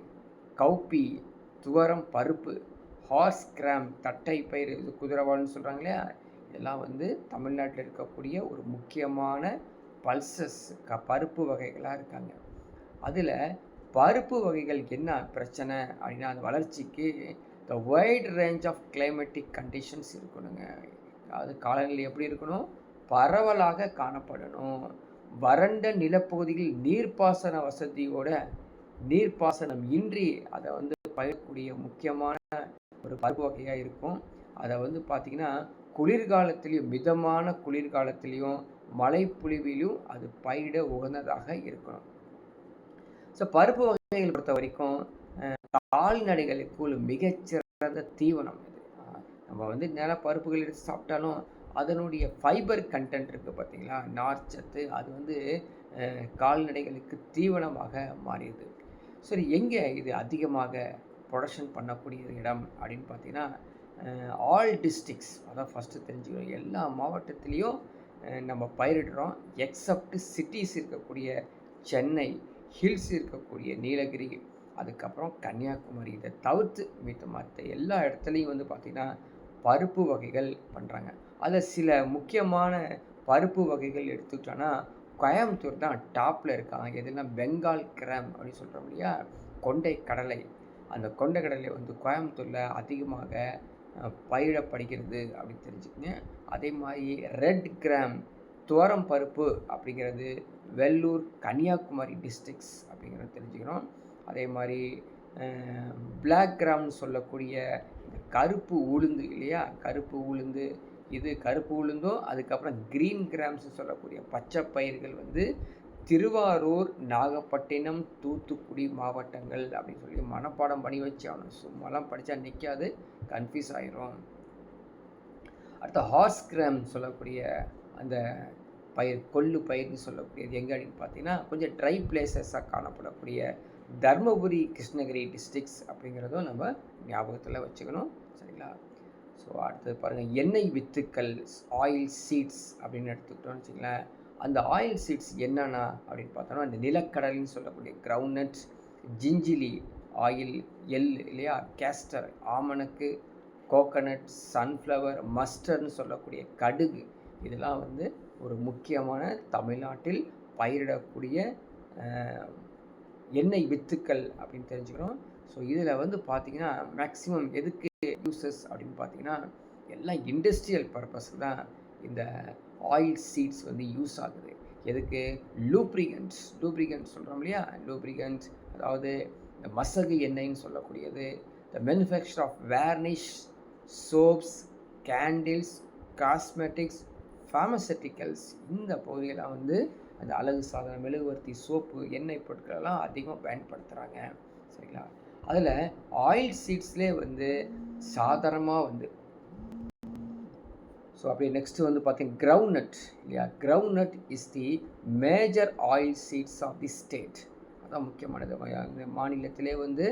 கவுப்பி, துவரம் பருப்பு, ஹார்ஸ் கிராம், தட்டை பயிறு, இது குதிரவாள்னு சொல்கிறாங்க இல்லையா, இதெல்லாம் வந்து தமிழ்நாட்டில் இருக்கக்கூடிய ஒரு முக்கியமான பல்சஸ் பருப்பு வகைகளாக இருக்காங்க. அதில் பருப்பு வகைகள் என்ன பிரச்சனை அப்படின்னா, அந்த வளர்ச்சிக்கு the wide range of climatic conditions இருக்கணுங்க. அதாவது காலநிலை எப்படி இருக்கணும், பரவலாக காணப்படணும். வறண்ட நிலப்பகுதியில் நீர்ப்பாசன வசதியோட நீர்ப்பாசனம் இன்றி அதை வந்து பயிரக்கூடிய முக்கியமான ஒரு பருப்பு வகையாக இருக்கும். அதை வந்து பார்த்திங்கன்னா குளிர்காலத்திலையும், மிதமான குளிர்காலத்திலையும், மழை பொழிவிலும் அது பயிரிட உகந்ததாக இருக்கணும். ஸோ பருப்பு வகைகள் பொறுத்த வரைக்கும் கால்நடைகளுக்கு ஒரு மிகச்சிறந்த தீவனம் இது. நம்ம வந்து பருப்புகள் எடுத்து சாப்பிட்டாலும் அதனுடைய ஃபைபர் கண்டென்ட் இருக்குது பார்த்தீங்களா, நார்ச்சத்து, அது வந்து கால்நடைகளுக்கு தீவனமாக மாறியது. சரி, எங்கே இது அதிகமாக ப்ரொடக்ஷன் பண்ணக்கூடிய இடம் அப்படின்னு பார்த்தீங்கன்னா, ஆல் டிஸ்ட்ரிக்ஸ், அதான் ஃபஸ்ட்டு தெரிஞ்சுக்கணும். எல்லா மாவட்டத்துலேயும் நம்ம பயிரிடுறோம். எக்ஸப்ட் சிட்டிஸ் இருக்கக்கூடிய சென்னை, ஹில்ஸ் இருக்கக்கூடிய நீலகிரி, அதுக்கப்புறம் கன்னியாகுமரி, இதை தவிர்த்து மற்ற எல்லா இடத்துலையும் வந்து பார்த்திங்கன்னா பருப்பு வகைகள் பண்ணுறாங்க. அதில் சில முக்கியமான பருப்பு வகைகள் எடுத்துக்கிட்டோன்னா கோயம்புத்தூர் தான் டாப்பில் இருக்காங்க. எதுனா பெங்கால் கிராம் அப்படின்னு சொல்கிறோம் இல்லையா, கொண்டை கடலை. அந்த கொண்டை கடலை வந்து கோயம்புத்தூரில் அதிகமாக பயிரிடப்படுகிறது அப்படின்னு தெரிஞ்சுக்கங்க. அதே மாதிரி ரெட் கிராம் துவரம் பருப்பு அப்படிங்கிறது வெள்ளூர், கன்னியாகுமரி டிஸ்ட்ரிக்ஸ் அப்படிங்கிறத தெரிஞ்சுக்கிறோம். அதே மாதிரி பிளாக் கிராம்னு சொல்லக்கூடிய கருப்பு உளுந்து இல்லையா, கருப்பு உளுந்து, இது கருப்பு உளுந்தும் அதுக்கப்புறம் க்ரீன் கிராம்ஸ் சொல்லக்கூடிய பச்சை பயிர்கள் வந்து திருவாரூர், நாகப்பட்டினம், தூத்துக்குடி மாவட்டங்கள் அப்படின்னு சொல்லி மனப்பாடம் பண்ணி வச்சு அவனுக்கு சும்மாலாம் படித்தா நிற்காது, கன்ஃபியூஸ் ஆயிரும். அடுத்த ஹார்ஸ் கிராம் சொல்லக்கூடிய அந்த பயிர், கொள்ளு பயிர்னு சொல்லக்கூடியது எங்கே அப்படின்னு பார்த்தீங்கன்னா கொஞ்சம் ட்ரை பிளேசஸாக காணப்படக்கூடிய தர்மபுரி, கிருஷ்ணகிரி டிஸ்ட்ரிக்ஸ் அப்படிங்கிறதும் நம்ம ஞாபகத்தில் வச்சுக்கணும். சரிங்களா? ஸோ அடுத்தது பாருங்கள், எண்ணெய் வித்துக்கள், ஆயில் சீட்ஸ் அப்படின்னு எடுத்துக்கிட்டோம்னு வச்சுங்களேன். அந்த ஆயில் சீட்ஸ் என்னென்னா அப்படின்னு பார்த்தோம்னா அந்த நிலக்கடலின்னு சொல்லக்கூடிய கிரவுண்ட்நட், ஜிஞ்சிலி ஆயில், எள் இல்லையா, கேஸ்டர், ஆமணக்கு, கோகனட், சன்ஃப்ளவர், மஸ்டர்ட்னு சொல்லக்கூடிய கடுகு, இதெல்லாம் வந்து ஒரு முக்கியமான தமிழ்நாட்டில் பயிரிடக்கூடிய எண்ணெய் வித்துக்கள் அப்படின்னு தெரிஞ்சுக்கிறோம். ஸோ இதில் வந்து பார்த்திங்கன்னா மேக்ஸிமம் எதுக்கு யூசஸ் அப்படின்னு பார்த்தீங்கன்னா எல்லாம் இண்டஸ்ட்ரியல் பர்பஸ்க்கு தான் இந்த ஆயில் சீட்ஸ் வந்து யூஸ் ஆகுது. எதுக்கு? லூப்ரிகன்ட்ஸ் சொல்கிறோம் இல்லையா, லூப்ரிகன்ட்ஸ், அதாவது இந்த மசகு எண்ணெய்ன்னு சொல்லக்கூடியது, the manufacture of varnish, soaps, candles, cosmetics, pharmaceuticals, இந்த பகுதியெல்லாம் வந்து அந்த அழகு சாதனம், மெழுகுவர்த்தி, சோப்பு, எண்ணெய் பொருட்களெல்லாம் அதிகமாக பயன்படுத்துகிறாங்க. சரிங்களா? அதில் ஆயில் சீட்ஸ்லேயே வந்து சாதாரணமாக வந்து ஸோ அப்படி நெக்ஸ்ட்டு வந்து பார்த்தீங்கன்னா கிரவுண்ட்நட் இல்லையா, groundnut is the major oil seeds of the state. அதான் முக்கியமானது. மாநிலத்திலே வந்து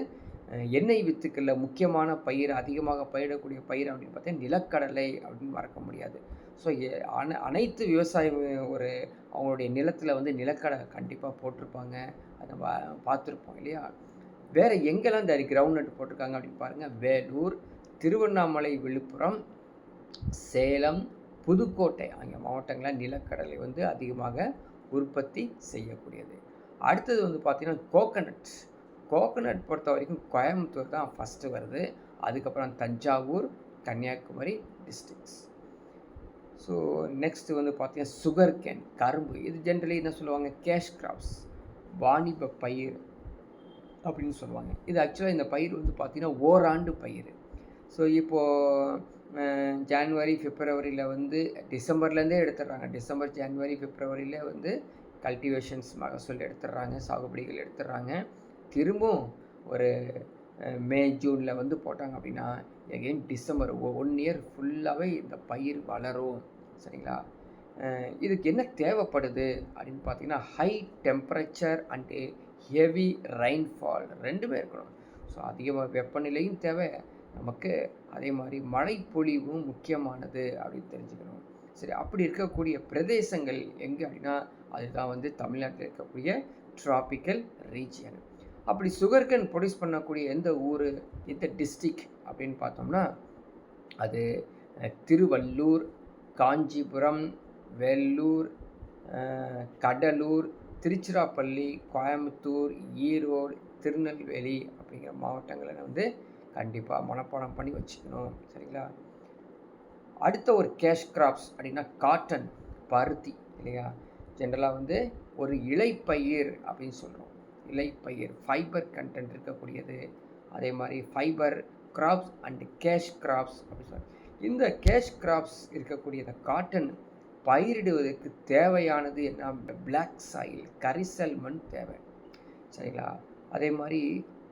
எண்ணெய் வித்துக்களில் முக்கியமான பயிர், அதிகமாக பயிரிடக்கூடிய பயிர் அப்படின்னு பார்த்தீங்கன்னா நிலக்கடலை அப்படின்னு மறக்க முடியாது. ஸோ அனைத்து விவசாயம் ஒரு அவங்களுடைய நிலத்தில் வந்து நிலக்கடலை கண்டிப்பாக போட்டிருப்பாங்க, அதை பார்த்துருப்போம் இல்லையா. வேறு எங்கெல்லாம் இந்த கிரவுண்ட்நட் போட்டிருக்காங்க அப்படின்னு பாருங்கள், வேலூர், திருவண்ணாமலை, விழுப்புரம், சேலம், புதுக்கோட்டை ஆகிய மாவட்டங்களில் நிலக்கடலை வந்து அதிகமாக உற்பத்தி செய்யக்கூடியது. அடுத்தது வந்து பார்த்திங்கன்னா கோகனட் பொறுத்த வரைக்கும் கோயம்புத்தூர் தான் ஃபஸ்ட்டு வருது. அதுக்கப்புறம் Thanjavur, Kanyakumari districts. So next வந்து பார்த்திங்கன்னா சுகர் கேன், கரும்பு. இது ஜென்ரலி என்ன சொல்லுவாங்க, கேஷ் கிராப்ஸ், வாணிப பயிர் அப்படின்னு சொல்லுவாங்க. இது ஆக்சுவலாக இந்த பயிர் வந்து பார்த்திங்கன்னா ஓராண்டு பயிர். ஸோ இப்போது ஜான்வரி, பிப்ரவரியில் வந்து டிசம்பர்லேருந்தே எடுத்துடுறாங்க. டிசம்பர், ஜான்வரி, பிப்ரவரியில் வந்து கல்டிவேஷன்ஸ் மகசூல் எடுத்துடுறாங்க, சாகுபடிகள் எடுத்துடுறாங்க. திரும்பவும் ஒரு மே, ஜூனில் வந்து போட்டாங்க அப்படின்னா எகெயின் டிசம்பர் 1 இயர் ஃபுல்லாகவே இந்த பயிர் வளரும். சரிங்களா? இதுக்கு என்ன தேவைப்படுது அப்படின்னு பார்த்தீங்கன்னா high temperature and heavy rainfall ரெண்டுமே இருக்கணும். ஸோ அதிகமாக வெப்பநிலையும் தேவை நமக்கு, அதே மாதிரி மழைப்பொழிவும் முக்கியமானது அப்படின்னு தெரிஞ்சுக்கணும். சரி, அப்படி இருக்கக்கூடிய பிரதேசங்கள் எங்கே அப்படின்னா அதுதான் வந்து தமிழ்நாட்டில் இருக்கக்கூடிய டிராபிக்கல் ரீஜியன். அப்படி சுகர்கேன் ப்ரொடியூஸ் பண்ணக்கூடிய எந்த ஊர், எந்த டிஸ்ட்ரிக் அப்படின்னு பார்த்தோம்னா அது திருவள்ளூர், காஞ்சிபுரம், வேலூர், கடலூர், திருச்சிராப்பள்ளி, கோயம்புத்தூர், ஈரோடு, திருநெல்வேலி அப்படிங்கிற மாவட்டங்களில் வந்து கண்டிப்பாக மனப்பாடம் பண்ணி வச்சுக்கணும். சரிங்களா? அடுத்த ஒரு கேஷ் கிராப்ஸ் அப்படின்னா காட்டன், பருத்தி இல்லையா. ஜென்ரலாக வந்து ஒரு இலைப்பயிர் அப்படின்னு சொல்கிறோம். இலைப்பயிர் ஃபைபர் கண்டென்ட் இருக்கக்கூடியது. அதே மாதிரி fibre crops and cash crops அப்படின்னு சொல்கிறோம். இந்த கேஷ் கிராப்ஸ் இருக்கக்கூடிய இந்த காட்டன் பயிரிடுவதற்கு தேவையானது என்ன, பிளாக் சாயில், கரிசல் மண் தேவை. சரிங்களா? அதே மாதிரி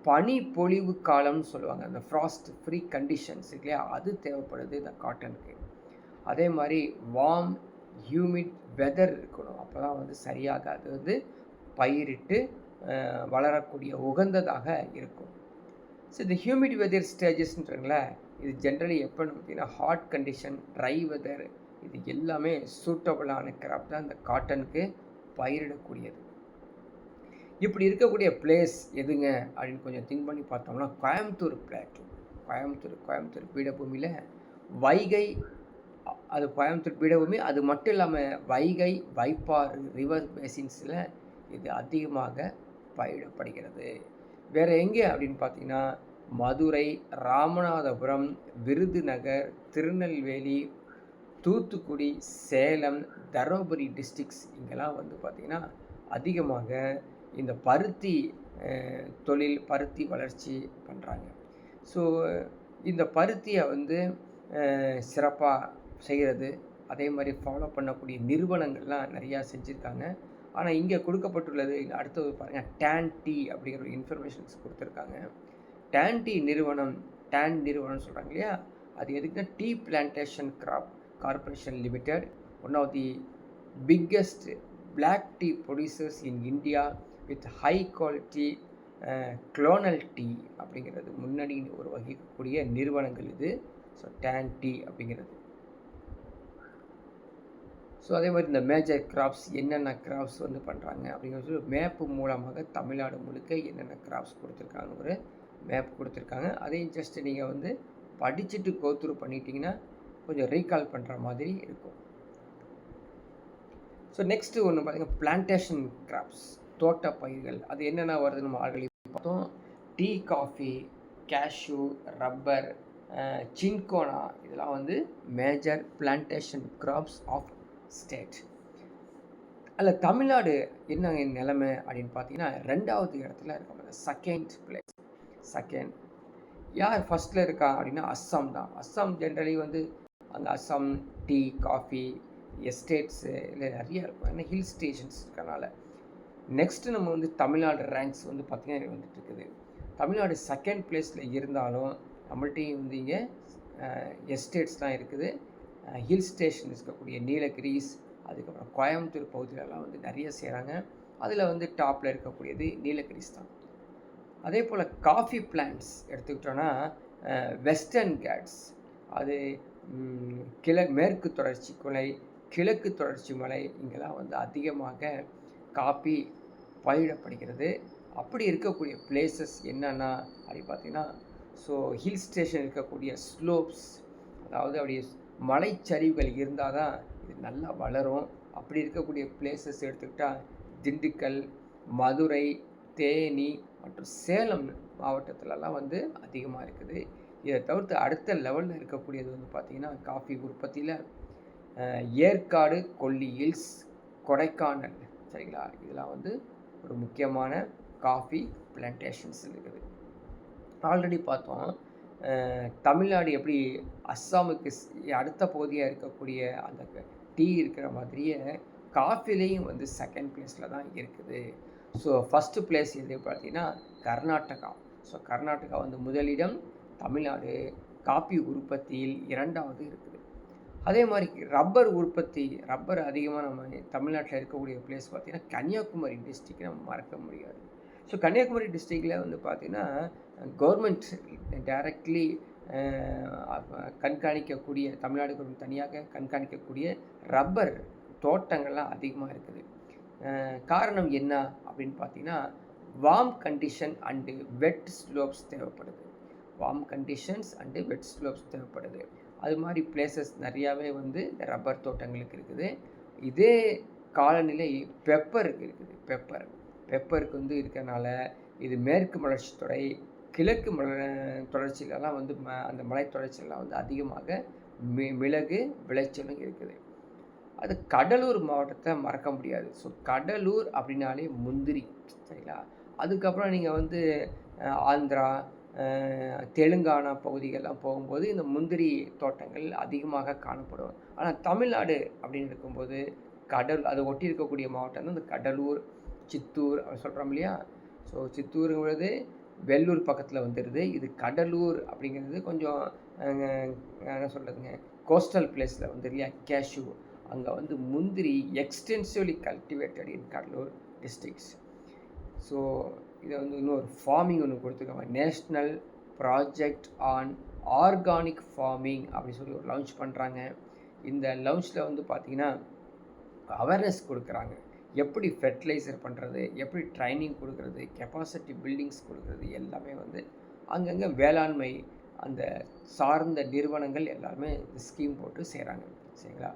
பனி பொழிவு காலம்னு சொல்லுவாங்க. அந்த ஃப்ராஸ்ட் ஃப்ரீ கண்டிஷன்ஸ் இல்லையா, அது தேவைப்படுது இந்த காட்டனுக்கு. அதே மாதிரி வார்ம் ஹியூமிட் வெதர் இருக்கணும். அப்போ தான் வந்து சரியாக அது வந்து பயிரிட்டு வளரக்கூடிய உகந்ததாக இருக்கும். ஸோ இந்த ஹியூமிட் வெதர் ஸ்டேஜஸ்ன்றங்கள இது ஜென்ரலி எப்போன்னு பார்த்தீங்கன்னா ஹாட் கண்டிஷன், ட்ரை வெதர், இது எல்லாமே சூட்டபுளான கிராப் தான் இந்த காட்டனுக்கு பயிரிடக்கூடியது. இப்படி இருக்கக்கூடிய பிளேஸ் எதுங்க அப்படின்னு கொஞ்சம் திங்க் பண்ணி பார்த்தோம்னா கோயம்புத்தூர் பிளாட்டூ. கோயம்புத்தூர் பீடபூமியில் வைகை, அது கோயம்புத்தூர் பீடபூமி. அது மட்டும் இல்லாமல் வைகை, வைப்பாறு ரிவர் பேசின்ஸில் இது அதிகமாக பயிரிடப்படுகிறது. வேறு எங்கே அப்படின்னு பார்த்தீங்கன்னா மதுரை, ராமநாதபுரம், விருதுநகர், திருநெல்வேலி, தூத்துக்குடி, சேலம், தருமபுரி டிஸ்ட்ரிக்ஸ் இங்கெல்லாம் வந்து பார்த்திங்கன்னா அதிகமாக இந்த பருத்தி தொழில், பருத்தி வளர்ச்சி பண்ணுறாங்க. ஸோ இந்த பருத்தியை வந்து சிறப்பாக செய்கிறது, அதே மாதிரி ஃபாலோ பண்ணக்கூடிய நிறுவனங்கள்லாம் நிறையா செஞ்சுருக்காங்க. ஆனால் இங்கே கொடுக்கப்பட்டுள்ளது அடுத்தது பாருங்கள், டேன் டீ அப்படிங்கிற ஒரு இன்ஃபர்மேஷன்ஸ் கொடுத்துருக்காங்க. டேன் நிறுவனம் சொல்கிறாங்க இல்லையா, அது எதுக்குன்னா tea plantation crop corporation limited, one of the biggest black tea producers in India with high quality clonal tea அப்படிங்கிறது முன்னணி ஒரு வகிக்கக்கூடிய நிறுவனங்கள் இது. ஸோ டேன் டீ அப்படிங்கிறது. ஸோ அதே மாதிரி இந்த மேஜர் கிராப்ஸ் என்னென்ன கிராப்ஸ் வந்து பண்ணுறாங்க அப்படிங்கிறது மேப்பு மூலமாக தமிழ்நாடு முழுக்க என்னென்ன கிராப்ஸ் கொடுத்துருக்காங்க ஒரு மேப் கொடுத்துருக்காங்க. அதையும் ஜஸ்ட் நீங்கள் வந்து படிச்சுட்டு கோத்ரூ பண்ணிட்டீங்கன்னா கொஞ்சம் ரீகால் பண்ணுற மாதிரி இருக்கும். ஸோ நெக்ஸ்ட்டு ஒன்று பார்த்தீங்கன்னா பிளான்டேஷன் கிராப்ஸ், தோட்ட பயிர்கள். அது என்னென்ன வருது நம்ம ஆல்ரெடி பார்த்தோம். Tea, coffee, cashew, rubber, cinchona, இதெல்லாம் வந்து major plantation crops of state. அதில் தமிழ்நாடு என்ன நிலைமை அப்படின்னு பார்த்தீங்கன்னா 2வது இடத்துல இருக்க, செகண்ட் பிளேஸ். யார் ஃபஸ்ட்டில் இருக்கா அப்படின்னா அஸ்ஸாம் தான். அஸ்ஸாம் ஜென்ரலி வந்து அந்த அஸ்ஸாம் டீ, காஃபி எஸ்டேட்ஸு இல்லை நிறைய இருக்கும், ஏன்னா ஹில் ஸ்டேஷன்ஸ் இருக்கனால. நெக்ஸ்ட்டு நம்ம வந்து தமிழ்நாடு ரேங்க்ஸ் வந்து பார்த்திங்கன்னா வந்துட்டு இருக்குது. தமிழ்நாடு செகண்ட் பிளேஸில் இருந்தாலும் நம்மள்ட்டையும் வந்து இங்கே எஸ்டேட்ஸ்லாம் இருக்குது. ஹில் ஸ்டேஷன் இருக்கக்கூடிய நீலகிரிஸ், அதுக்கப்புறம் கோயம்புத்தூர் பகுதியிலலாம் வந்து நிறைய செய்கிறாங்க. அதில் வந்து டாப்பில் இருக்கக்கூடியது நீலகிரிஸ் தான். அதே போல் காஃபி பிளான்ட்ஸ் எடுத்துக்கிட்டோன்னா வெஸ்டர்ன் கேட்ஸ், அது மேற்கு தொடர்ச்சி மலை, கிழக்கு தொடர்ச்சி மலை, இங்கெல்லாம் வந்து அதிகமாக காஃபி பயிரிடப்படுகிறது. அப்படி இருக்கக்கூடிய பிளேசஸ் என்னென்னா அப்படி பார்த்திங்கன்னா, ஸோ ஹில் ஸ்டேஷன் இருக்கக்கூடிய ஸ்லோப்ஸ், அதாவது அப்படியே மலைச்சரிவுகள் இருந்தால் தான் இது நல்லா வளரும். அப்படி இருக்கக்கூடிய பிளேசஸ் எடுத்துக்கிட்டால் திண்டுக்கல், மதுரை, தேனி மற்றும் சேலம் மாவட்டத்திலலாம் வந்து அதிகமாக இருக்குது. இதை தவிர்த்து அடுத்த லெவலில் இருக்கக்கூடியது வந்து பார்த்திங்கன்னா காஃபி உற்பத்தியில் ஏற்காடு, கொல்லி ஹில்ஸ், கொடைக்கானல், சரிங்களா, இதெல்லாம் வந்து ஒரு முக்கியமான காஃபி பிளான்டேஷன்ஸ் இருக்குது. ஆல்ரெடி பார்த்தோம் தமிழ்நாடு எப்படி அஸ்ஸாமுக்கு அடுத்த பகுதியாக இருக்கக்கூடிய அந்த டீ இருக்கிற மாதிரியே காஃபிலையும் வந்து செகண்ட் பிளேஸில் தான் இருக்குது. ஸோ ஃபஸ்ட்டு பிளேஸ் எது பார்த்தீங்கன்னா கர்நாடகா. ஸோ கர்நாடகா வந்து முதலிடம், தமிழ்நாடு காஃபி உற்பத்தியில் 2வது இருக்குது. அதே மாதிரி ரப்பர் உற்பத்தி, ரப்பர் அதிகமாக நம்ம தமிழ்நாட்டில் இருக்கக்கூடிய பிளேஸ் பார்த்திங்கன்னா கன்னியாகுமரி டிஸ்ட்ரிக்ட் நம்ம மறக்க முடியாது. ஸோ கன்னியாகுமரி டிஸ்ட்ரிக்டில் வந்து பார்த்திங்கன்னா கவர்மெண்ட் டைரக்ட்லி கண்காணிக்கக்கூடிய, தமிழ்நாடு கவர்மெண்ட் தனியாக கண்காணிக்கக்கூடிய ரப்பர் தோட்டங்கள்லாம் அதிகமாக இருக்குது. காரணம் என்ன அப்படின்னு பார்த்தீங்கன்னா warm condition and wet slopes தேவைப்படுது. அது மாதிரி பிளேசஸ் நிறையாவே வந்து இந்த ரப்பர் தோட்டங்களுக்கு இருக்குது. இதே காலநிலை பெப்பருக்கு இருக்குது. பெப்பருக்கு வந்து இருக்கிறனால இது மேற்கு மலர்ச்சி தொடை, கிழக்கு தொடர்ச்சியிலலாம் வந்து அந்த மலை தொடர்ச்சியெல்லாம் வந்து அதிகமாக மிளகு விளைச்சலும் இருக்குது. அது கடலூர் மாவட்டத்தை மறக்க முடியாது. ஸோ கடலூர் அப்படின்னாலே முந்திரி, சரிங்களா. அதுக்கப்புறம் நீங்கள் வந்து ஆந்திரா, தெலுங்கானா பகுதிகளெலாம் போகும்போது இந்த முந்திரி தோட்டங்கள் அதிகமாக காணப்படும். ஆனால் தமிழ்நாடு அப்படின்னு இருக்கும்போது அது ஒட்டி இருக்கக்கூடிய மாவட்டம் தான் இந்த கடலூர், சித்தூர் அப்படி சொல்கிறோம் இல்லையா. ஸோ சித்தூருங்கிறது வெள்ளூர் பக்கத்தில் வந்துடுது. இது கடலூர் அப்படிங்கிறது கொஞ்சம் என்ன சொல்கிறதுங்க, கோஸ்டல் பிளேஸில் வந்து இல்லையா, கேஷ்யூ. அங்கே வந்து முந்திரி extensively cultivated in Cuddalore districts. So இதை வந்து இன்னொரு ஃபார்மிங் ஒன்று கொடுத்துருக்காங்க, national project on organic farming அப்படி சொல்லி ஒரு லான்ச் பண்ணுறாங்க. இந்த லான்ச்சில் வந்து பார்த்திங்கன்னா அவேர்னஸ் கொடுக்குறாங்க, எப்படி ஃபெர்டிலைசர் பண்ணுறது, எப்படி ட்ரைனிங் கொடுக்குறது, கெப்பாசிட்டி பில்டிங்ஸ் கொடுக்குறது, எல்லாமே வந்து அங்கங்கே வேளாண்மை அந்த சார்ந்த நிறுவனங்கள் எல்லாருமே இந்த ஸ்கீம் போட்டு செய்கிறாங்க. சரிங்களா?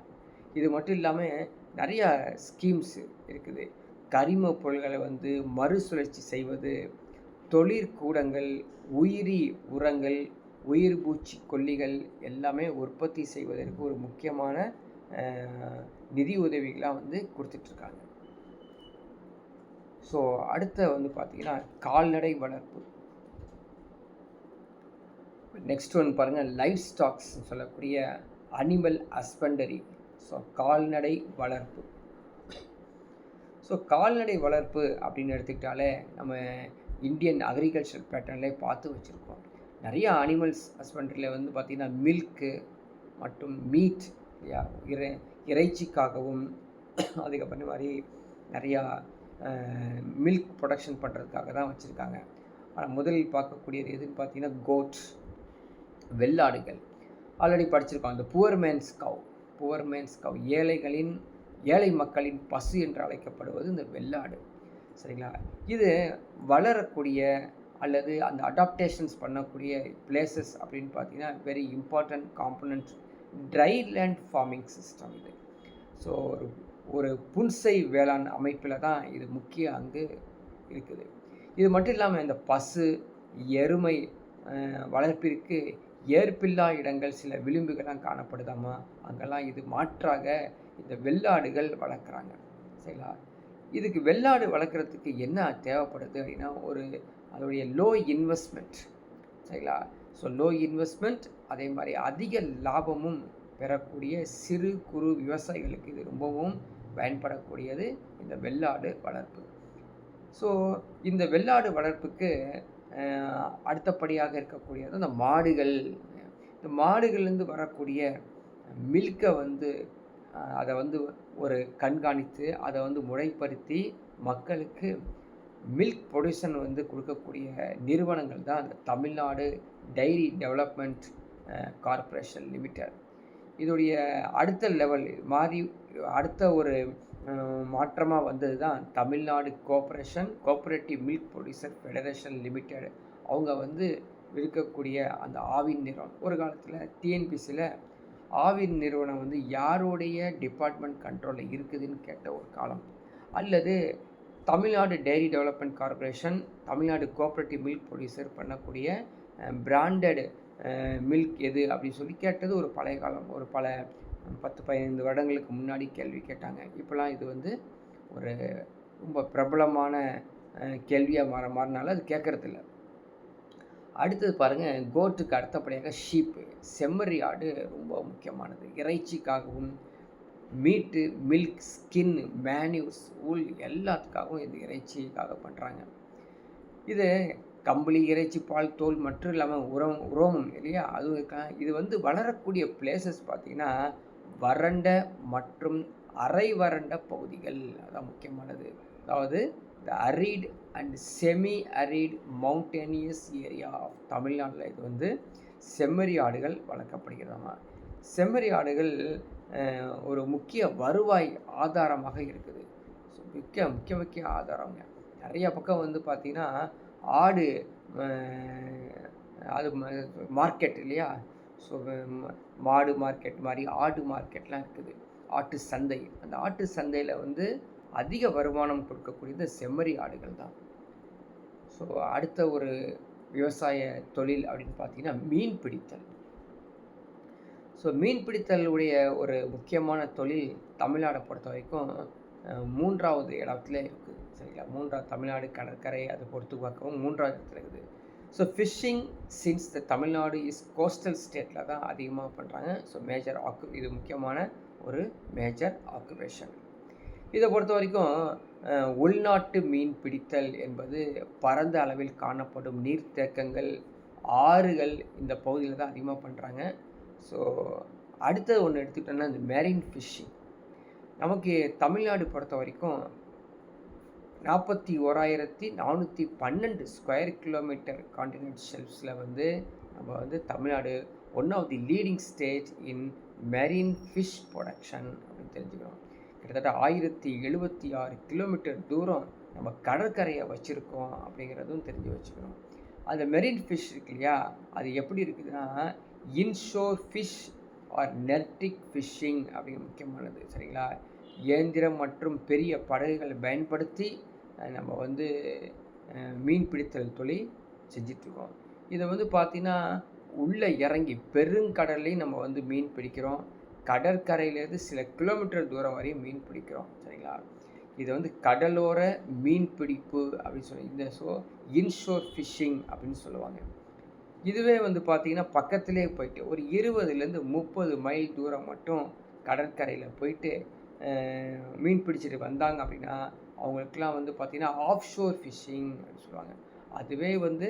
இது மட்டும் இல்லாமல் நிறையா ஸ்கீம்ஸ் இருக்குது. கரிம பொருள்களை வந்து மறுசுழற்சி செய்வது, தொழிற்கூடங்கள், உயிரி உரங்கள், உயிர் பூச்சி கொல்லிகள் எல்லாமே உற்பத்தி செய்வதற்கு ஒரு முக்கியமான நிதி உதவிகளாக வந்து கொடுத்துட்ருக்காங்க. ஸோ அடுத்த வந்து பார்த்திங்கன்னா கால்நடை வளர்ப்பு. நெக்ஸ்ட் ஒன்று பாருங்கள், லைஃப் ஸ்டாக்ஸ் சொல்லக்கூடிய அனிமல் ஹஸ்பண்டரி. ஸோ கால்நடை வளர்ப்பு. ஸோ கால்நடை வளர்ப்பு அப்படின்னு எடுத்துக்கிட்டாலே நம்ம இந்தியன் அக்ரிகல்ச்சர் பேட்டர்ன்லேயே பார்த்து வச்சுருக்கோம். நிறையா அனிமல்ஸ் ஹஸ்பண்டரியில் வந்து பார்த்திங்கன்னா மில்க்கு மற்றும் மீட் இல்லையா, இறைச்சிக்காகவும் அதுக்கப்புறம் மாதிரி நிறையா மில்க் ப்ரொடக்ஷன் பண்ணுறதுக்காக தான் வச்சுருக்காங்க. ஆனால் முதலில் பார்க்கக்கூடியது எதுன்னு பார்த்தீங்கன்னா கோட், வெள்ளாடுகள். ஆல்ரெடி படிச்சிருக்கோம், அந்த புவர் மேன்ஸ் கவ் ஏழை மக்களின் பசு என்று அழைக்கப்படுவது இந்த வெள்ளாடு. சரிங்களா? இது வளரக்கூடிய அல்லது அந்த அடாப்டேஷன்ஸ் பண்ணக்கூடிய பிளேசஸ் அப்படின்னு பார்த்தீங்கன்னா very important component dry land farming system இது. ஸோ ஒரு புன்சை வேளாண் அமைப்பில் தான் இது முக்கிய அங்கு இருக்குது. இது மட்டும் இல்லாமல் இந்த பசு எருமை வளர்ப்பிற்கு ஏற்பில்லா இடங்கள் சில விளிம்புகள்லாம் காணப்படுதாமா, அங்கெல்லாம் இது மாற்றாக இந்த வெள்ளாடுகள் வளர்க்குறாங்க. சரிங்களா? இதுக்கு வெள்ளாடு வளர்க்குறதுக்கு என்ன தேவைப்படுது அப்படின்னா அதோடைய லோ இன்வெஸ்ட்மெண்ட். சரிங்களா? ஸோ லோ இன்வெஸ்ட்மெண்ட், அதே மாதிரி அதிக லாபமும் பெறக்கூடிய சிறு குறு விவசாயிகளுக்கு இது ரொம்பவும் பயன்படக்கூடியது இந்த வெள்ளாடு வளர்ப்பு. ஸோ இந்த வெள்ளாடு வளர்ப்புக்கு அடுத்தபடியாக இருக்கக்கூடியது இந்த மாடுகள். இந்த மாடுகள்லேருந்து வரக்கூடிய மில்கை வந்து அதை வந்து ஒரு கண்காணித்து அதை வந்து முறைப்படுத்தி மக்களுக்கு மில்க் ப்ரொடியூஷன் வந்து கொடுக்கக்கூடிய நிறுவனங்கள் தான் அந்த Tamil Nadu diary development corporation limited. இதோடைய அடுத்த லெவல் மாறி அடுத்த ஒரு மாற்றமாக வந்தது தான் Tamil Nadu cooperative milk producer federation limited. அவங்க வந்து இருக்கக்கூடிய அந்த ஆவின் நிறுவனம், ஒரு காலத்தில் டிஎன்பிசியில் ஆவின் நிறுவனம் வந்து யாருடைய டிபார்ட்மெண்ட் கண்ட்ரோலில் இருக்குதுன்னு கேட்ட ஒரு காலம், அல்லது Tamil Nadu diary development corporation Tamil Nadu cooperative milk producer பண்ணக்கூடிய பிராண்டட் மில்க் எது அப்படின்னு சொல்லி கேட்டது ஒரு பழைய காலம். ஒரு 10-15 வருடங்களுக்கு முன்னாடி கேள்வி கேட்டாங்க. இப்போலாம் இது வந்து ஒரு ரொம்ப பிரபலமான கேள்வியாக மாறினால அது கேட்குறதில்ல. அடுத்தது பாருங்கள், கோட்டுக்கு அடுத்தபடியாக ஷீப்பு, செம்மறி ஆடு ரொம்ப முக்கியமானது. இறைச்சிக்காகவும் மீட்டு, மில்க், ஸ்கின், மேன்யூஸ், ஊல் எல்லாத்துக்காகவும் இது இறைச்சிக்காக பண்ணுறாங்க. இது கம்பளி, இறைச்சி, பால், தோல் மட்டும் இல்லாமல் உரோமம் இல்லையா, இது வந்து வளரக்கூடிய பிளேசஸ் பார்த்திங்கன்னா வறண்ட மற்றும் அரை வறண்ட பகுதிகள், அதான் முக்கியமானது. அதாவது the arid and semi-arid mountainous area of தமிழ்நாட்டில் இது வந்து செம்மறி ஆடுகள் வளர்க்கப்படுகிறதாமா. செம்மறி ஆடுகள் ஒரு முக்கிய வருவாய் ஆதாரமாக இருக்குது. ஸோ முக்கிய ஆதாரங்க. நிறைய பக்கம் வந்து பார்த்திங்கன்னா ஆடு அது மார்க்கெட் இல்லையா, ஸோ மாடு மார்க்கெட் மாதிரி ஆடு மார்க்கெட்லாம் இருக்குது, ஆட்டு சந்தை. அந்த ஆட்டு சந்தையில் வந்து அதிக வருமானம் கொடுக்கக்கூடியது செம்மறி ஆடுகள் தான். ஸோ அடுத்த ஒரு விவசாய தொழில் அப்படின்னு பார்த்தீங்கன்னா மீன் பிடித்தல். ஸோ மீன் பிடித்தலுடைய ஒரு முக்கியமான தொழில் தமிழ்நாடை பொறுத்த வரைக்கும் 3வது இடத்துல இருக்குது. சரிங்களா? தமிழ்நாடு கடற்கரை அதை பொறுத்து பார்க்கவும் 3வது இடத்துல இருக்குது. So fishing since the Tamil Nadu is coastal ஸ்டேட்டில் தான் அதிகமாக பண்ணுறாங்க. ஸோ இது முக்கியமான ஒரு மேஜர் ஆக்குபேஷன். இதை பொறுத்த வரைக்கும் உள்நாட்டு மீன் பிடித்தல் என்பது பரந்த அளவில் காணப்படும் நீர்த்தேக்கங்கள், ஆறுகள் இந்த பகுதியில் தான் அதிகமாக பண்ணுறாங்க. ஸோ அடுத்தது ஒன்று எடுத்துக்கிட்டோன்னா இந்த மெரின் ஃபிஷ்ஷிங். நமக்கு தமிழ்நாடு பொறுத்த வரைக்கும் 41,412 ஸ்கொயர் கிலோமீட்டர் கான்டினென்ட் ஷெல்ஃப்ஸில் வந்து நம்ம வந்து Tamil Nadu one of the leading state in marine fish production அப்படின்னு தெரிஞ்சுக்கிறோம். கிட்டத்தட்ட 1076 கிலோமீட்டர் தூரம் நம்ம கடற்கரையை வச்சுருக்கோம் அப்படிங்கிறதும் தெரிஞ்சு வச்சுக்கிறோம். அந்த மெரின் ஃபிஷ் இருக்கு இல்லையா, அது எப்படி இருக்குதுன்னா இன்ஷோர் ஃபிஷ் ஆர் நெர்டிக் ஃபிஷ்ஷிங் அப்படிங்கிற முக்கியமானது. சரிங்களா, இயந்திரம் மற்றும் பெரிய படகுகளை பயன்படுத்தி நம்ம வந்து மீன் பிடித்தல் தொழில் செஞ்சிட்ருக்கோம். இதை வந்து பார்த்திங்கன்னா உள்ளே இறங்கி பெருங்கடல்லையும் நம்ம வந்து மீன் பிடிக்கிறோம். கடற்கரையிலேருந்து சில கிலோமீட்டர் தூரம் வரையும் மீன் பிடிக்கிறோம். சரிங்களா, இதை வந்து கடலோர மீன் பிடிப்பு அப்படின்னு சொல்லி இந்த இன்ஷோர் ஃபிஷ்ஷிங் அப்படின்னு சொல்லுவாங்க. இதுவே வந்து பார்த்திங்கன்னா பக்கத்துலேயே போயிட்டு ஒரு 20லேருந்து 30 மைல் தூரம் மட்டும் கடற்கரையில் போயிட்டு மீன் பிடிச்சிட்டு வந்தாங்க அப்படின்னா அவங்களுக்கெல்லாம் வந்து பார்த்திங்கன்னா ஆஃப் ஷோர் ஃபிஷ்ஷிங் அப்படின்னு சொல்லுவாங்க. அதுவே வந்து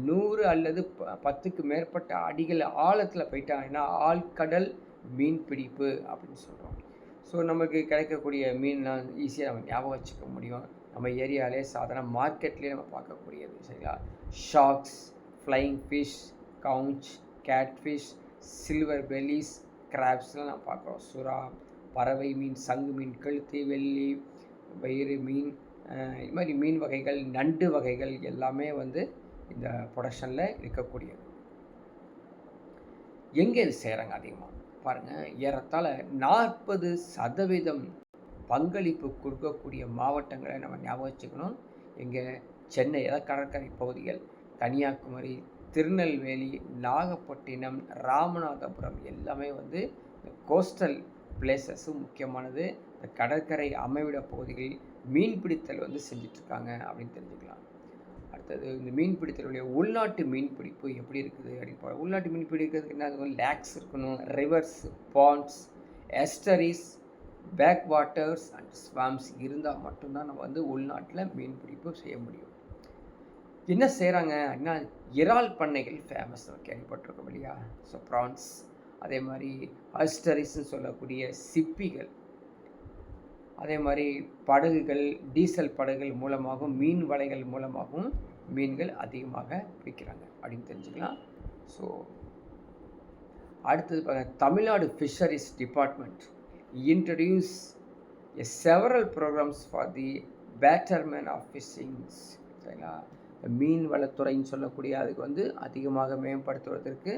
100 அல்லது 10க்கு மேற்பட்ட அடிகள் ஆழத்தில் போயிட்டாங்கன்னா ஆழ்கடல் மீன் பிடிப்பு அப்படின்னு சொல்கிறோம். ஸோ நமக்கு கிடைக்கக்கூடிய மீன்லாம் ஈஸியாக நம்ம ஞாபகம் வச்சுக்க முடியும். நம்ம ஏரியாவிலே சாதாரண மார்க்கெட்லேயே நம்ம பார்க்கக்கூடியது. சரிங்களா, sharks, flying fish, conch, catfish, silver bellies, கிராப்ஸ்லாம் நம்ம பார்க்குறோம். சுறா, பறவை மீன், சங்கு மீன், கழுத்து, வெள்ளி, வயிறு மீன், இது மாதிரி மீன் வகைகள், நண்டு வகைகள் எல்லாமே வந்து இந்த ப்ரொடக்ஷனில் இருக்கக்கூடியது. எங்கே இது செய்கிறாங்க அதிகமாக பாருங்கள், ஏறத்தாழ 40% பங்களிப்பு கொடுக்கக்கூடிய மாவட்டங்களை நம்ம ஞாபகம் வச்சுக்கணும். எங்கே சென்னை, அதாவது கடற்கரை பகுதிகள், கன்னியாகுமரி, திருநெல்வேலி, நாகப்பட்டினம், ராமநாதபுரம் எல்லாமே வந்து இந்த கோஸ்டல் பிளேசஸும் முக்கியமானது. இந்த கடற்கரை அமைவிட பகுதிகளில் மீன் பிடித்தல் வந்து செஞ்சிட்ருக்காங்க அப்படின்னு தெரிஞ்சுக்கலாம். அடுத்தது இந்த மீன் பிடித்தலுடைய உள்நாட்டு மீன் பிடிப்பு எப்படி இருக்குது அப்படின்னு உள்நாட்டு மீன் பிடிக்கிறதுக்கு என்ன இருக்கும், லேக்ஸ் இருக்கணும், rivers, ponds, estuaries, backwaters and swamps இருந்தால் மட்டும்தான் நம்ம வந்து உள்நாட்டில் மீன் பிடிப்பு செய்ய முடியும். என்ன செய்கிறாங்க அப்படின்னா இறால் பண்ணைகள் ஃபேமஸ் கேள்விப்பட்டிருக்கோம் இல்லையா. ஸோ ப்ரான்ஸ், அதே மாதிரி அஸ்டரிஸ்ன்னு சொல்லக்கூடிய சிப்பிகள், அதே மாதிரி படகுகள், டீசல் படகுகள் மூலமாகவும் மீன் வலைகள் மூலமாகவும் மீன்கள் அதிகமாக விற்கிறாங்க அப்படின்னு தெரிஞ்சுக்கலாம். ஸோ அடுத்தது பாருங்கள், Tamil Nadu fisheries department introduce several programmes for the betterment of fishings. சரிங்களா, மீன் வளத்துறைன்னு சொல்லக்கூடிய அதுக்கு வந்து அதிகமாக மேம்படுத்துவதற்கு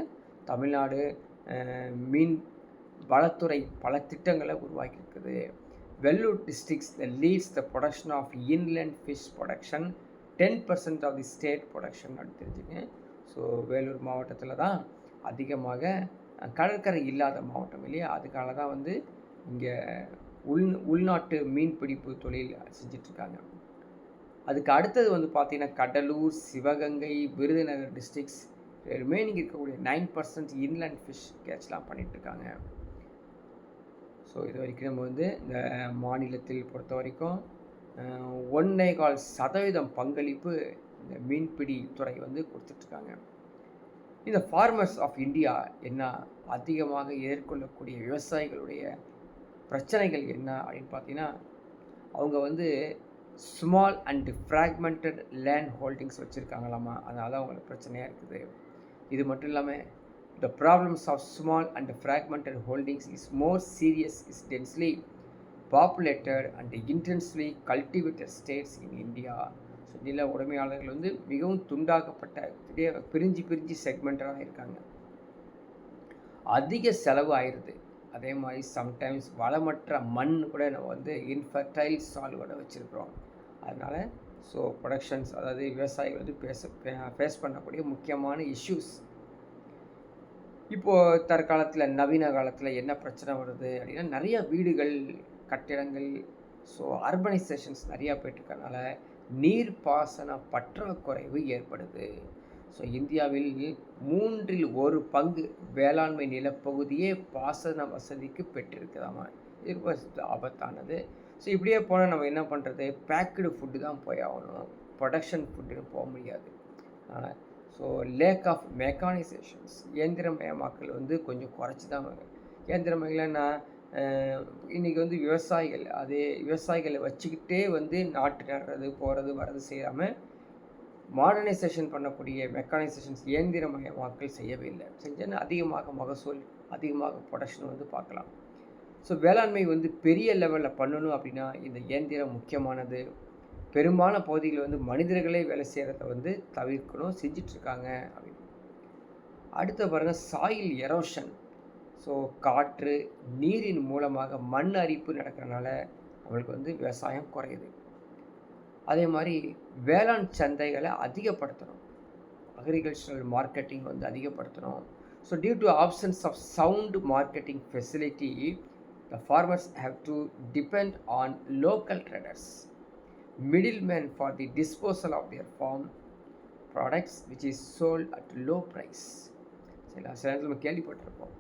தமிழ்நாடு மீன் வளத்துறை பல திட்டங்களை உருவாக்கியிருக்குது. Vellore districts leads the production of inland fish production 10% of the state production அப்படின்னு தெரிஞ்சுங்க. ஸோ வேலூர் மாவட்டத்தில் தான் அதிகமாக கடற்கரை இல்லாத மாவட்டம் இல்லையா, அதுக்காக தான் வந்து இங்கே உள்நாட்டு மீன் பிடிப்பு தொழில் செஞ்சிட்ருக்காங்க. அதுக்கு அடுத்தது வந்து பார்த்திங்கன்னா கடலூர், சிவகங்கை, விருதுநகர் டிஸ்ட்ரிக்ஸ் ரிமைனிங் இருக்கக்கூடிய 9% இன்லேண்ட் ஃபிஷ் கேட்ச்லாம் பண்ணிகிட்ருக்காங்க. ஸோ இது வரைக்கும் நம்ம வந்து இந்த மாநிலத்தில் பொறுத்த வரைக்கும் 1.25% பங்களிப்பு இந்த மீன்பிடி துறை வந்து கொடுத்துட்ருக்காங்க. இந்த ஃபார்மர்ஸ் ஆஃப் இந்தியா என்ன அதிகமாக எதிர்கொள்ளக்கூடிய விவசாயிகளுடைய பிரச்சனைகள் என்ன அப்படின்னு பார்த்தீங்கன்னா, அவங்க வந்து small and fragmented land holdings வச்சுருக்காங்களாமா, அதனால அவங்களுக்கு பிரச்சனையாக இருக்குது. இது மட்டும் இல்லாமல் the problems of small and fragmented holdings is more serious is densely populated and intensely cultivated states in India. So நில உடைமையாளர்கள் வந்து மிகவும் துண்டாக்கப்பட்ட பிரிஞ்சு செக்மெண்டராக இருக்காங்க. அதிக செலவு ஆயிடுது. அதே மாதிரி சம்டைம்ஸ் வளமற்ற மண் கூட நம்ம வந்து இன்ஃபர்டைல் சால்வோட வச்சுருக்கிறோம். அதனால் ஸோ ப்ரொடக்ஷன்ஸ், அதாவது விவசாயிகள் வந்து ஃபேஸ் பண்ணக்கூடிய முக்கியமான இஷ்யூஸ். இப்போது தற்காலத்தில் நவீன காலத்தில் என்ன பிரச்சனை வருது அப்படின்னா, நிறைய வீடுகள், கட்டிடங்கள், ஸோ அர்பனைசேஷன்ஸ் நிறையா போயிட்டுருக்கனால நீர்ப்பாசன பற்றாக்குறைவு ஏற்படுது. ஸோ இந்தியாவில் 1/3 வேளாண்மை நிலப்பகுதியே பாசன வசதிக்கு பெற்றிருக்குதாமா. இது ஆபத்தானது. ஸோ இப்படியே போனால் நம்ம என்ன பண்ணுறது, பேக்கடு ஃபுட்டு தான் போய் ஆகணும், ப்ரொடக்ஷன் ஃபுட்டுன்னு போக முடியாது. ஸோ லேக் ஆஃப் மெக்கானைசேஷன்ஸ், இயந்திரமயமாக்கல் வந்து கொஞ்சம் குறைச்சி தான் இயந்திரமயம்னா இன்றைக்கி வந்து விவசாயிகளை வச்சுக்கிட்டே வந்து நாட்டு நடுறது போகிறது வர்றது செய்யாமல் மாடர்னைசேஷன் பண்ணக்கூடிய மெக்கானைசேஷன்ஸ் இயந்திரமயமாக்கல் செய்யவே இல்லை. செஞ்சேன்னா அதிகமாக மகசூல், அதிகமாக ப்ரொடக்ஷன் வந்து பார்க்கலாம். ஸோ வேளாண்மை வந்து பெரிய லெவலில் பண்ணணும் அப்படின்னா இந்த இயந்திரம் முக்கியமானது. பெரும்பாலான பகுதிகளில் வந்து மனிதர்களே வேலை செய்கிறத வந்து தவிர்க்கணும், செஞ்சிட்ருக்காங்க அப்படின்னு. அடுத்த பாருங்கள், சாயில் எரோஷன். ஸோ காற்று, நீரின் மூலமாக மண் அரிப்பு நடக்கிறனால அவங்களுக்கு வந்து விவசாயம் குறையுது. அதே மாதிரி வேளாண் சந்தைகளை அதிகப்படுத்தணும், அக்ரிகல்ச்சரல் மார்க்கெட்டிங் வந்து அதிகப்படுத்தணும். So due to options of sound marketing facility, the farmers have to depend on local traders, middlemen for the disposal of their farm products which is sold at low price. சில நேரத்தில் நம்ம கேள்விப்பட்டிருப்போம்,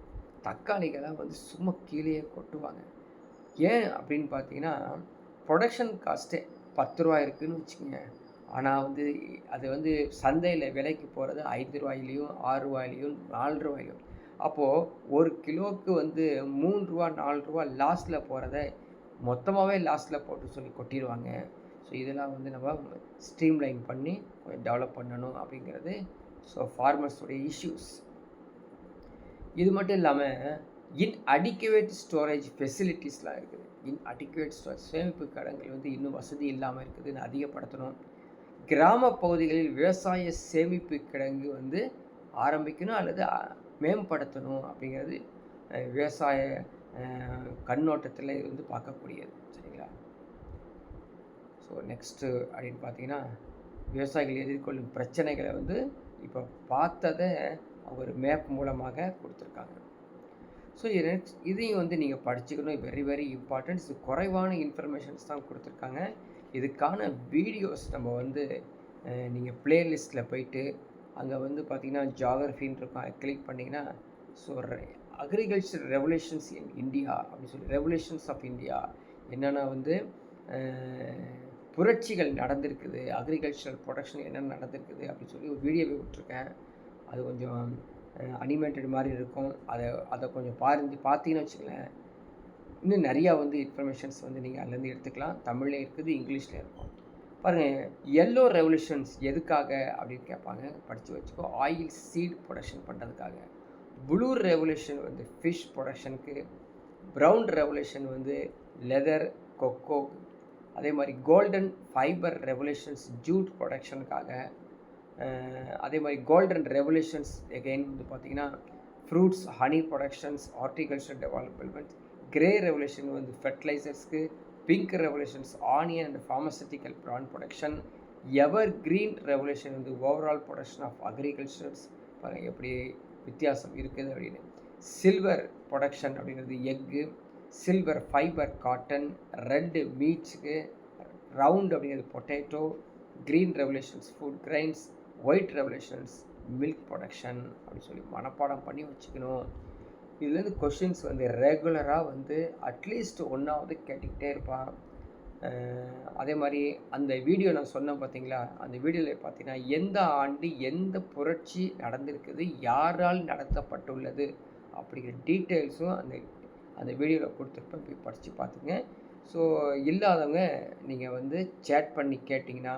தக்காளிகளாக வந்து சும்மா கீழே கொட்டுவாங்க. ஏன் அப்படின்னு பார்த்தீங்கன்னா, ப்ரொடக்ஷன் காஸ்ட்டே 10 ரூபா இருக்குதுன்னு வச்சுக்கோங்க. ஆனால் வந்து அது வந்து சந்தையில் விலைக்கு போகிறது 5 ரூபாயிலையும் 6 ரூபாயிலையும் 4 ரூபாயிலையும். அப்போது ஒரு கிலோவுக்கு வந்து 3 ரூபா 4 ரூபா லாஸ்ட்டில் போகிறத மொத்தமாகவே லாஸ்ட்டில் போட்டு சொல்லி கொட்டிடுவாங்க. ஸோ இதெல்லாம் வந்து நம்ம ஸ்ட்ரீம்லைன் பண்ணி கொஞ்சம் டெவலப் பண்ணணும் அப்படிங்கிறது ஸோ ஃபார்மர்ஸோடைய இஷ்யூஸ். இது மட்டும் இல்லாமல் இன்அடிக்குவேட் ஸ்டோரேஜ் ஃபெசிலிட்டிஸ்லாம் இருக்குது. இன்அடிக்குவேட் ஸ்டோரேஜ், சேமிப்பு கடன்கள் வந்து இன்னும் வசதி இல்லாமல் இருக்குதுன்னு அதிகப்படுத்தணும். கிராம பகுதிகளில் விவசாய சேமிப்பு கிடங்கு வந்து ஆரம்பிக்கணும் அல்லது மேம்படுத்தணும் அப்படிங்கிறது விவசாய கண்ணோட்டத்தில் வந்து பார்க்கக்கூடியது. சரிங்களா? ஸோ நெக்ஸ்ட்டு அப்படின்னு பார்த்தீங்கன்னா, விவசாயிகள் எதிர்கொள்ளும் பிரச்சனைகளை வந்து இப்போ பார்த்ததை ஒரு மேப் மூலமாக கொடுத்துருக்காங்க. ஸோ இதையும் வந்து நீங்கள் படிச்சுக்கணும், வெரி வெரி இம்பார்ட்டன்ட். இது குறைவான இன்ஃபர்மேஷன்ஸ் தான் கொடுத்துருக்காங்க. இதுக்கான வீடியோஸ் நம்ம வந்து நீங்கள் ப்ளேலிஸ்ட்டில் போயிட்டு அங்கே வந்து பார்த்திங்கன்னா ஜாகிரஃபின்னு இருக்கும், அதை கிளிக் பண்ணிங்கன்னா so agriculture revolutions in India அப்படின்னு சொல்லி, ரெவல்யூஷன்ஸ் ஆஃப் இந்தியா என்னென்னா வந்து புரட்சிகள் நடந்திருக்குது, அக்ரிகல்ச்சரல் ப்ரொடக்ஷன் என்னென்ன நடந்திருக்குது அப்படின்னு சொல்லி ஒரு வீடியோவை விட்டுருக்கேன். அது கொஞ்சம் அனிமேட்டட் மாதிரி இருக்கும். அதை கொஞ்சம் பார்த்தீங்கன்னு வச்சுக்கலேன், இன்னும் நிறையா வந்து இன்ஃபர்மேஷன்ஸ் வந்து நீங்கள் அதுலேருந்து எடுத்துக்கலாம். தமிழ்லேயும் இருக்குது, இங்கிலீஷ்லேயும் இருக்கும். பாருங்கள், எல்லோ ரெவல்யூஷன்ஸ் எதுக்காக அப்படின்னு கேட்பாங்க, படித்து வச்சுக்கோ. ஆயில் சீட் ப்ரொடக்ஷன் பண்ணுறதுக்காக. ப்ளூ ரெவல்யூஷன் வந்து ஃபிஷ் ப்ரொடக்ஷனுக்கு. ப்ரௌன் ரெவல்யூஷன் வந்து லெதர், கொக்கோ. அதே மாதிரி கோல்டன் ஃபைபர் ரெவல்யூஷன்ஸ் ஜூட் ப்ரொடக்ஷனுக்காக. அதே மாதிரி கோல்டன் ரெவல்யூஷன்ஸ் எகெயின் வந்து பார்த்திங்கன்னா fruits, honey productions, horticulture development. Grey revolution வந்து ஃபெர்டிலைசர்ஸ்க்கு. Pink revolutions onion and pharmaceutical brand production. Evergreen revolution வந்து ஓவரால் ப்ரொடக்ஷன் ஆஃப் அக்ரிகல்ச்சர்ஸ். பாருங்கள் எப்படி வித்தியாசம் இருக்குது அப்படின்னு. சில்வர் ப்ரொடக்ஷன் அப்படிங்கிறது egg. Silver fibre cotton. Red மீட்ஸுக்கு. Round அப்படிங்கிறது potato. Green revolutions food grains. White revolutions milk production அப்படின்னு சொல்லி மனப்பாடம் பண்ணி வச்சுக்கணும். இதுலேருந்து கொஷின்ஸ் வந்து ரெகுலராக வந்து அட்லீஸ்ட் ஒன்றாவது கேட்டுக்கிட்டே இருப்பான். அதே மாதிரி அந்த வீடியோ நான் சொன்னேன் பார்த்தீங்களா, அந்த வீடியோவில் பார்த்தீங்கன்னா எந்த ஆண்டு எந்த புரட்சி நடந்திருக்குது, யாரால் நடத்தப்பட்டுள்ளது அப்படிங்கிற டீட்டெயில்ஸும் அந்த வீடியோவில் கொடுத்துருப்பேன், போய் படித்து பார்த்துங்க. ஸோ இல்லாதவங்க நீங்கள் வந்து சேட் பண்ணி கேட்டிங்கன்னா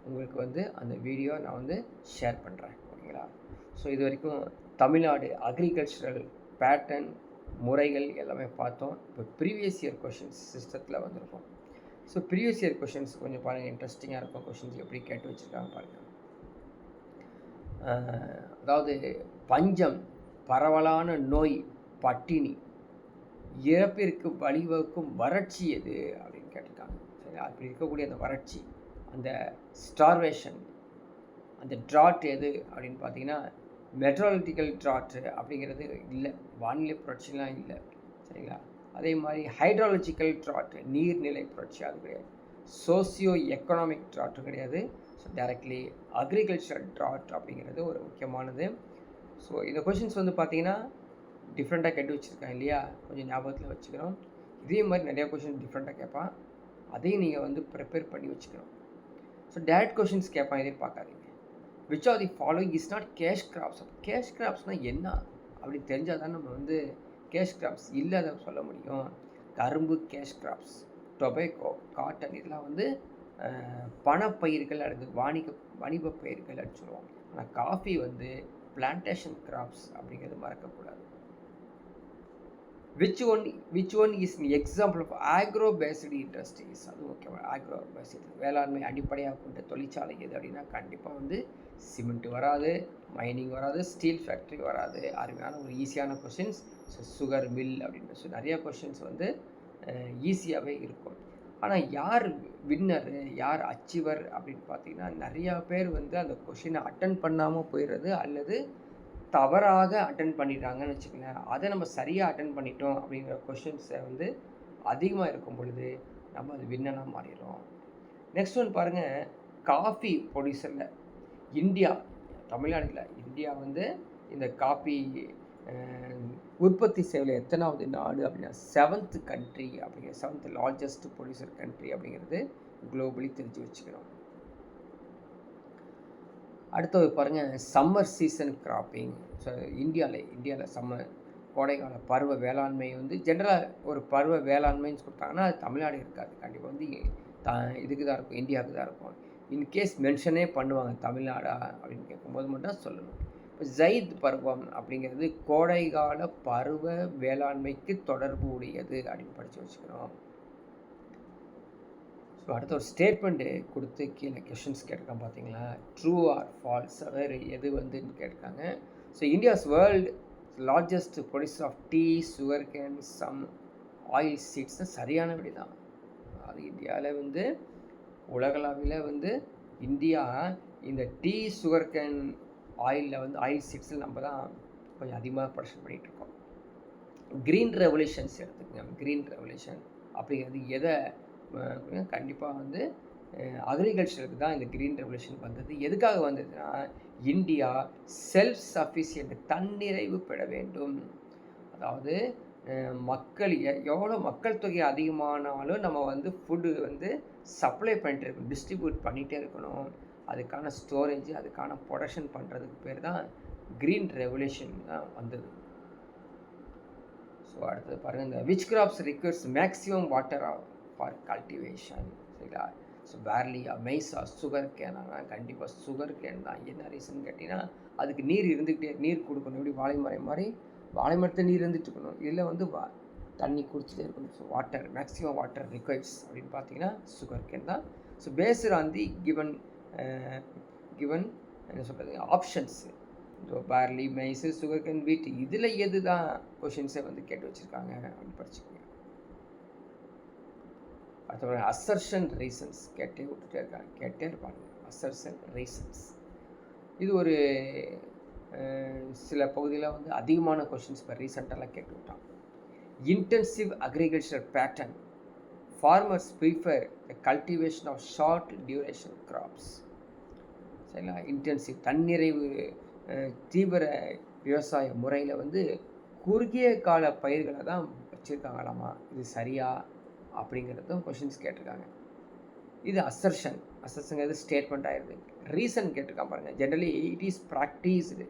உங்களுக்கு வந்து அந்த வீடியோ நான் வந்து ஷேர் பண்ணுறேன், ஓகேங்களா? ஸோ இது வரைக்கும் தமிழ்நாடு அக்ரிகல்ச்சரல் பேட்டர்ன் முறைகள் எல்லாமே பார்த்தோம். இப்போ ப்ரீவியஸ் இயர் கொஷின்ஸ் சிஸ்டத்தில் வந்திருக்கும். ஸோ ப்ரீவியஸ் இயர் கொஷின்ஸ் கொஞ்சம் பாருங்கள், இன்ட்ரெஸ்டிங்காக இருக்கும். கொஷின்ஸ் எப்படி கேட்டு வச்சுருக்காங்க பாருங்கள். அதாவது பஞ்சம், பரவலான நோய், பட்டினி, இறப்பிற்கு வழிவகுக்கும் வறட்சி எது அப்படின்னு கேட்டிருக்காங்க. சரி, அப்படி இருக்கக்கூடிய அந்த வறட்சி, அந்த ஸ்டார்வேஷன், அந்த ட்ராட் எது அப்படின்னு பார்த்தீங்கன்னா மெட்ரோலஜிக்கல் ட்ராட்டு அப்படிங்கிறது இல்லை, வானிலை புரட்சிலாம் இல்லை, சரிங்களா? அதே மாதிரி ஹைட்ராலஜிக்கல் ட்ராட்டு, நீர்நிலை புரட்சி அது கிடையாது. சோசியோ எக்கனாமிக் ட்ராட்டும் கிடையாது. ஸோ டைரக்ட்லி அக்ரிகல்ச்சரல் ட்ராட் அப்படிங்கிறது ஒரு முக்கியமானது. ஸோ இந்த கொஷின்ஸ் வந்து பார்த்திங்கன்னா டிஃப்ரெண்ட்டாக கேட்டு வச்சுருக்கேன் இல்லையா, கொஞ்சம் ஞாபகத்தில் வச்சுக்கிறோம். இதே மாதிரி நிறையா கொஷின் டிஃப்ரெண்ட்டாக கேட்பான். அதையும் நீங்கள் வந்து ப்ரிப்பேர் பண்ணி வச்சுக்கணும். ஸோ டேரக்ட் கொஷின்ஸ் கேட்பான், எதிர்பார்க்காதீங்க. Which are the following is not cash crops. Cash கிராப்ஸ்னால் என்ன அப்படின்னு தெரிஞ்சால் தான் நம்ம வந்து கேஷ் கிராப்ஸ் இல்லாத சொல்ல முடியும். கரும்பு கேஷ் கிராப்ஸ், டொபேக்கோ, காட்டன் இதெல்லாம் வந்து பணப்பயிர்கள் அல்லது வணிக பயிர்கள் அப்படின்னு சொல்லுவோம். ஆனால் காஃபி வந்து பிளான்டேஷன் கிராப்ஸ் அப்படிங்கிறது மறக்கக்கூடாது. which one is an example of agro based industries? அது ஓகேவா? ஆக்ரோ பேஸ்டு வேளாண்மை அடிப்படையாக கொண்ட தொழிற்சாலை எது அப்படின்னா கண்டிப்பாக வந்து சிமெண்ட் வராது, மைனிங் வராது, ஸ்டீல் ஃபேக்ட்ரி வராது. அருமையான ஒரு ஈஸியான கொஷின்ஸ். ஸோ சுகர் மில் அப்படின்னு சொல்லி நிறைய கொஷின்ஸ் வந்து ஈஸியாகவே இருக்கும். ஆனால் யார் வின்னரு, யார் அச்சீவர் அப்படின்னு பார்த்தீங்கன்னா நிறையா பேர் வந்து அந்த கொஷினை அட்டன் பண்ணாமல் போயிடுறது அல்லது தவறாக அட்டன் பண்ணிட்டாங்கன்னு வச்சுக்கோங்களேன். அதை நம்ம சரியாக அட்டன் பண்ணிட்டோம் அப்படிங்கிற கொஷின்ஸை வந்து அதிகமாக இருக்கும் பொழுது நம்ம அது வின்னனாக மாறிடுறோம். நெக்ஸ்ட் ஒன் பாருங்கள், காஃபி ப்ரொடியூசரில் இந்தியா, தமிழ்நாடு இல்லை, இந்தியா வந்து இந்த காஃபி உற்பத்தி செய்வதில் எத்தனாவது நாடு அப்படின்னா 7th கண்ட்ரி அப்படிங்கிற 7th லார்ஜஸ்ட் ப்ரொடியூசர் கண்ட்ரி அப்படிங்கிறது குளோபலி தெரிஞ்சு வச்சுக்கணும். அடுத்தது பாருங்கள், சம்மர் சீசன் கிராப்பிங். ஸோ இந்தியாவில் சம்மர் கோடைக்கால பருவ வேளாண்மை வந்து ஜென்ரலாக ஒரு பருவ வேளாண்மைன்னு கொடுத்தாங்கன்னா அது தமிழ்நாடு இருக்காது. கண்டிப்பாக வந்து இதுக்கு தான் இருக்கும், இந்தியாவுக்கு தான் இருக்கும். இன்கேஸ் மென்ஷனே பண்ணுவாங்க தமிழ்நாடா அப்படின்னு கேட்கும்போது மட்டும் சொல்லணும். இப்போ ஜைத் பருவம் அப்படிங்கிறது கோடைக்கால பருவ வேளாண்மைக்கு தொடர்பு உடையது அப்படின்னு படித்து வச்சுக்கணும். ஸோ அடுத்த ஒரு ஸ்டேட்மெண்ட்டு கொடுத்து கீழே கொஷின்ஸ் கேட்டிருக்காங்க பார்த்தீங்களா, ட்ரூ ஆர் ஃபால்ஸ் வேறு எது வந்துன்னு கேட்டிருக்காங்க. So India's world largest producer of tea, sugar cane, some oil seeds சரியான விடை தான். அது இந்தியாவில் வந்து உலகளவில் வந்து இந்தியா இந்த டீ, சுகர் கேன், ஆயிலில் வந்து ஆயில் சீட்ஸில் நம்ம தான் கொஞ்சம் அதிகமாக ப்ரொடக்ஷன் பண்ணிகிட்ருக்கோம். க்ரீன் ரெவல்யூஷன்ஸ் எடுத்துக்கோங்க. க்ரீன் ரெவல்யூஷன் அப்படிங்கிறது எதை கண்டிப்பாக வந்து அக்ரிகல்ச்சருக்கு தான் இந்த க்ரீன் ரெவல்யூஷன் வந்தது. எதுக்காக வந்ததுன்னா இந்தியா செல்ஃப் சஃபிஷியன்ட், தன்னிறைவு பெற வேண்டும். அதாவது மக்கள் எவ்வளோ மக்கள் தொகை அதிகமானாலும் நம்ம வந்து ஃபுட்டு வந்து சப்ளை பண்ணிட்டு இருக்கணும், டிஸ்ட்ரிபியூட் பண்ணிகிட்டே இருக்கணும். அதுக்கான ஸ்டோரேஜ், அதுக்கான ப்ரொடக்ஷன் பண்ணுறதுக்கு பேர் தான் க்ரீன் ரெவல்யூஷன் தான் வந்தது. ஸோ அடுத்தது பாருங்கள், இந்த which crops requires maximum water for cultivation, சரிங்களா? ஸோ பேர்லியா, மெய்ஸா, சுகர் கேனா? கண்டிப்பாக சுகர் கேன் தான். என்ன ரீசன் கேட்டிங்கன்னா அதுக்கு நீர் இருந்துக்கிட்டே, நீர் கொடுக்கணும். எப்படி வாழைமரம் மாதிரி வாழை மரத்தில் நீர் இருந்துட்டு இருக்கணும், இதில் வந்து தண்ணி குடிச்சிட்டே இருக்கணும். So water, maximum water requires அப்படின்னு பார்த்தீங்கன்னா சுகர் கேன் தான். So based on the given என்ன சொல்கிறது options, so barley, maize, sugar cane, wheat, இதில் எது தான் கொஷின்ஸை வந்து கேட்டு வச்சுருக்காங்க அப்படின்னு படிச்சுக்கோங்க. அடுத்த அசர்ஷன் ரீசன்ஸ் கேட்டே இருப்பாங்க. அசர்ஷன் ரீசன்ஸ் இது ஒரு சில பகுதியில் வந்து அதிகமான கொஷின்ஸ் இப்போ ரீசெண்டாலாம் கேட்டு விட்டான். Intensive agriculture pattern, farmers prefer the cultivation of short duration crops, சரிங்களா? இன்டென்சிவ் தன்னிறைவு தீவிர விவசாய முறையில் வந்து குறுகிய கால பயிர்களை தான் வச்சுருக்காங்களாமா. இது சரியா அப்படிங்கிறதும் கொஷின்ஸ் கேட்டிருக்காங்க. இது அசர்ஷன்ங்கிறது ஸ்டேட்மெண்ட் ஆயிடுது. ரீசன் கேட்டிருக்கான் பாருங்கள். Generally it is practised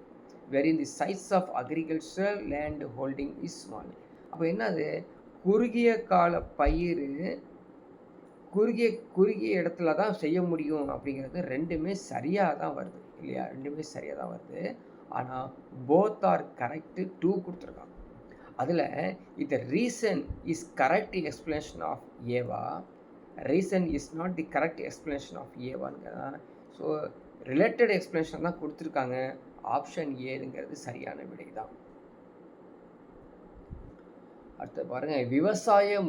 when the size of agricultural land holding is small. அப்போ என்னது, குறுகிய கால பயிர் குறுகிய இடத்துல தான் செய்ய முடியும் அப்படிங்கிறது ரெண்டுமே சரியாக தான் வருது இல்லையா? ரெண்டுமே சரியாக தான் வருது. ஆனால் போத் ஆர் கரெக்டு 2 கொடுத்துருக்காங்க. அதில் இந்த reason is correct explanation of ஏவா, reason is not the correct explanation of ஏவாங்கிறதா. ஸோ ரிலேட்டட் எக்ஸ்பிளனேஷன் தான் கொடுத்துருக்காங்க. ஆப்ஷன் ஏங்கிறது சரியான விடை தான். அடுத்து பாருங்கள், விவசாய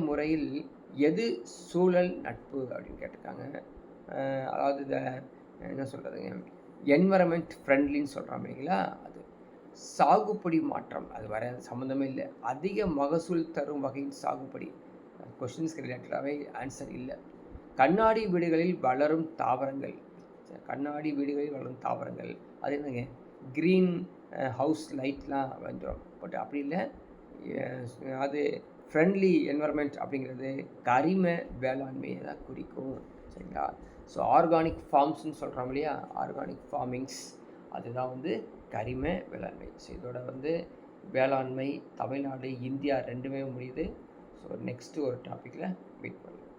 முறையில் எது சூழல் நட்பு அப்படின்னு கேட்டிருக்காங்க. அதாவது என்ன சொல்கிறதுங்க, என்வரன்மெண்ட் ஃப்ரெண்ட்லின்னு சொல்கிறோம் இல்லைங்களா, அது சாகுபடி மாற்றம், அது வர சம்மந்தமே இல்லை. அதிக மகசூல் தரும் வகையின் சாகுபடி, கொஷின்ஸ்க்கு ரிலேட்டடாகவே ஆன்சர் இல்லை. கண்ணாடி வீடுகளில் வளரும் தாவரங்கள், அது என்னங்க, க்ரீன் ஹவுஸ் லைட்லாம் வந்துடும். பட் அப்படி இல்லை, அது ஃப்ரெண்ட்லி என்வரன்மெண்ட் அப்படிங்கிறது கரிம வேளாண்மையை தான் குறிக்கும். சரிங்களா? ஸோ ஆர்கானிக் ஃபார்ம்ஸ்ன்னு சொல்கிறோம் இல்லையா, ஆர்கானிக் ஃபார்மிங்ஸ் அதுதான் வந்து கரிம வேளாண்மை. ஸோ இதோட வந்து வேளாண்மை தமிழ்நாடு இந்தியா ரெண்டுமே முடியுது. ஸோ நெக்ஸ்ட்டு ஒரு டாப்பிக்கில் மீட் பண்ணலாம்.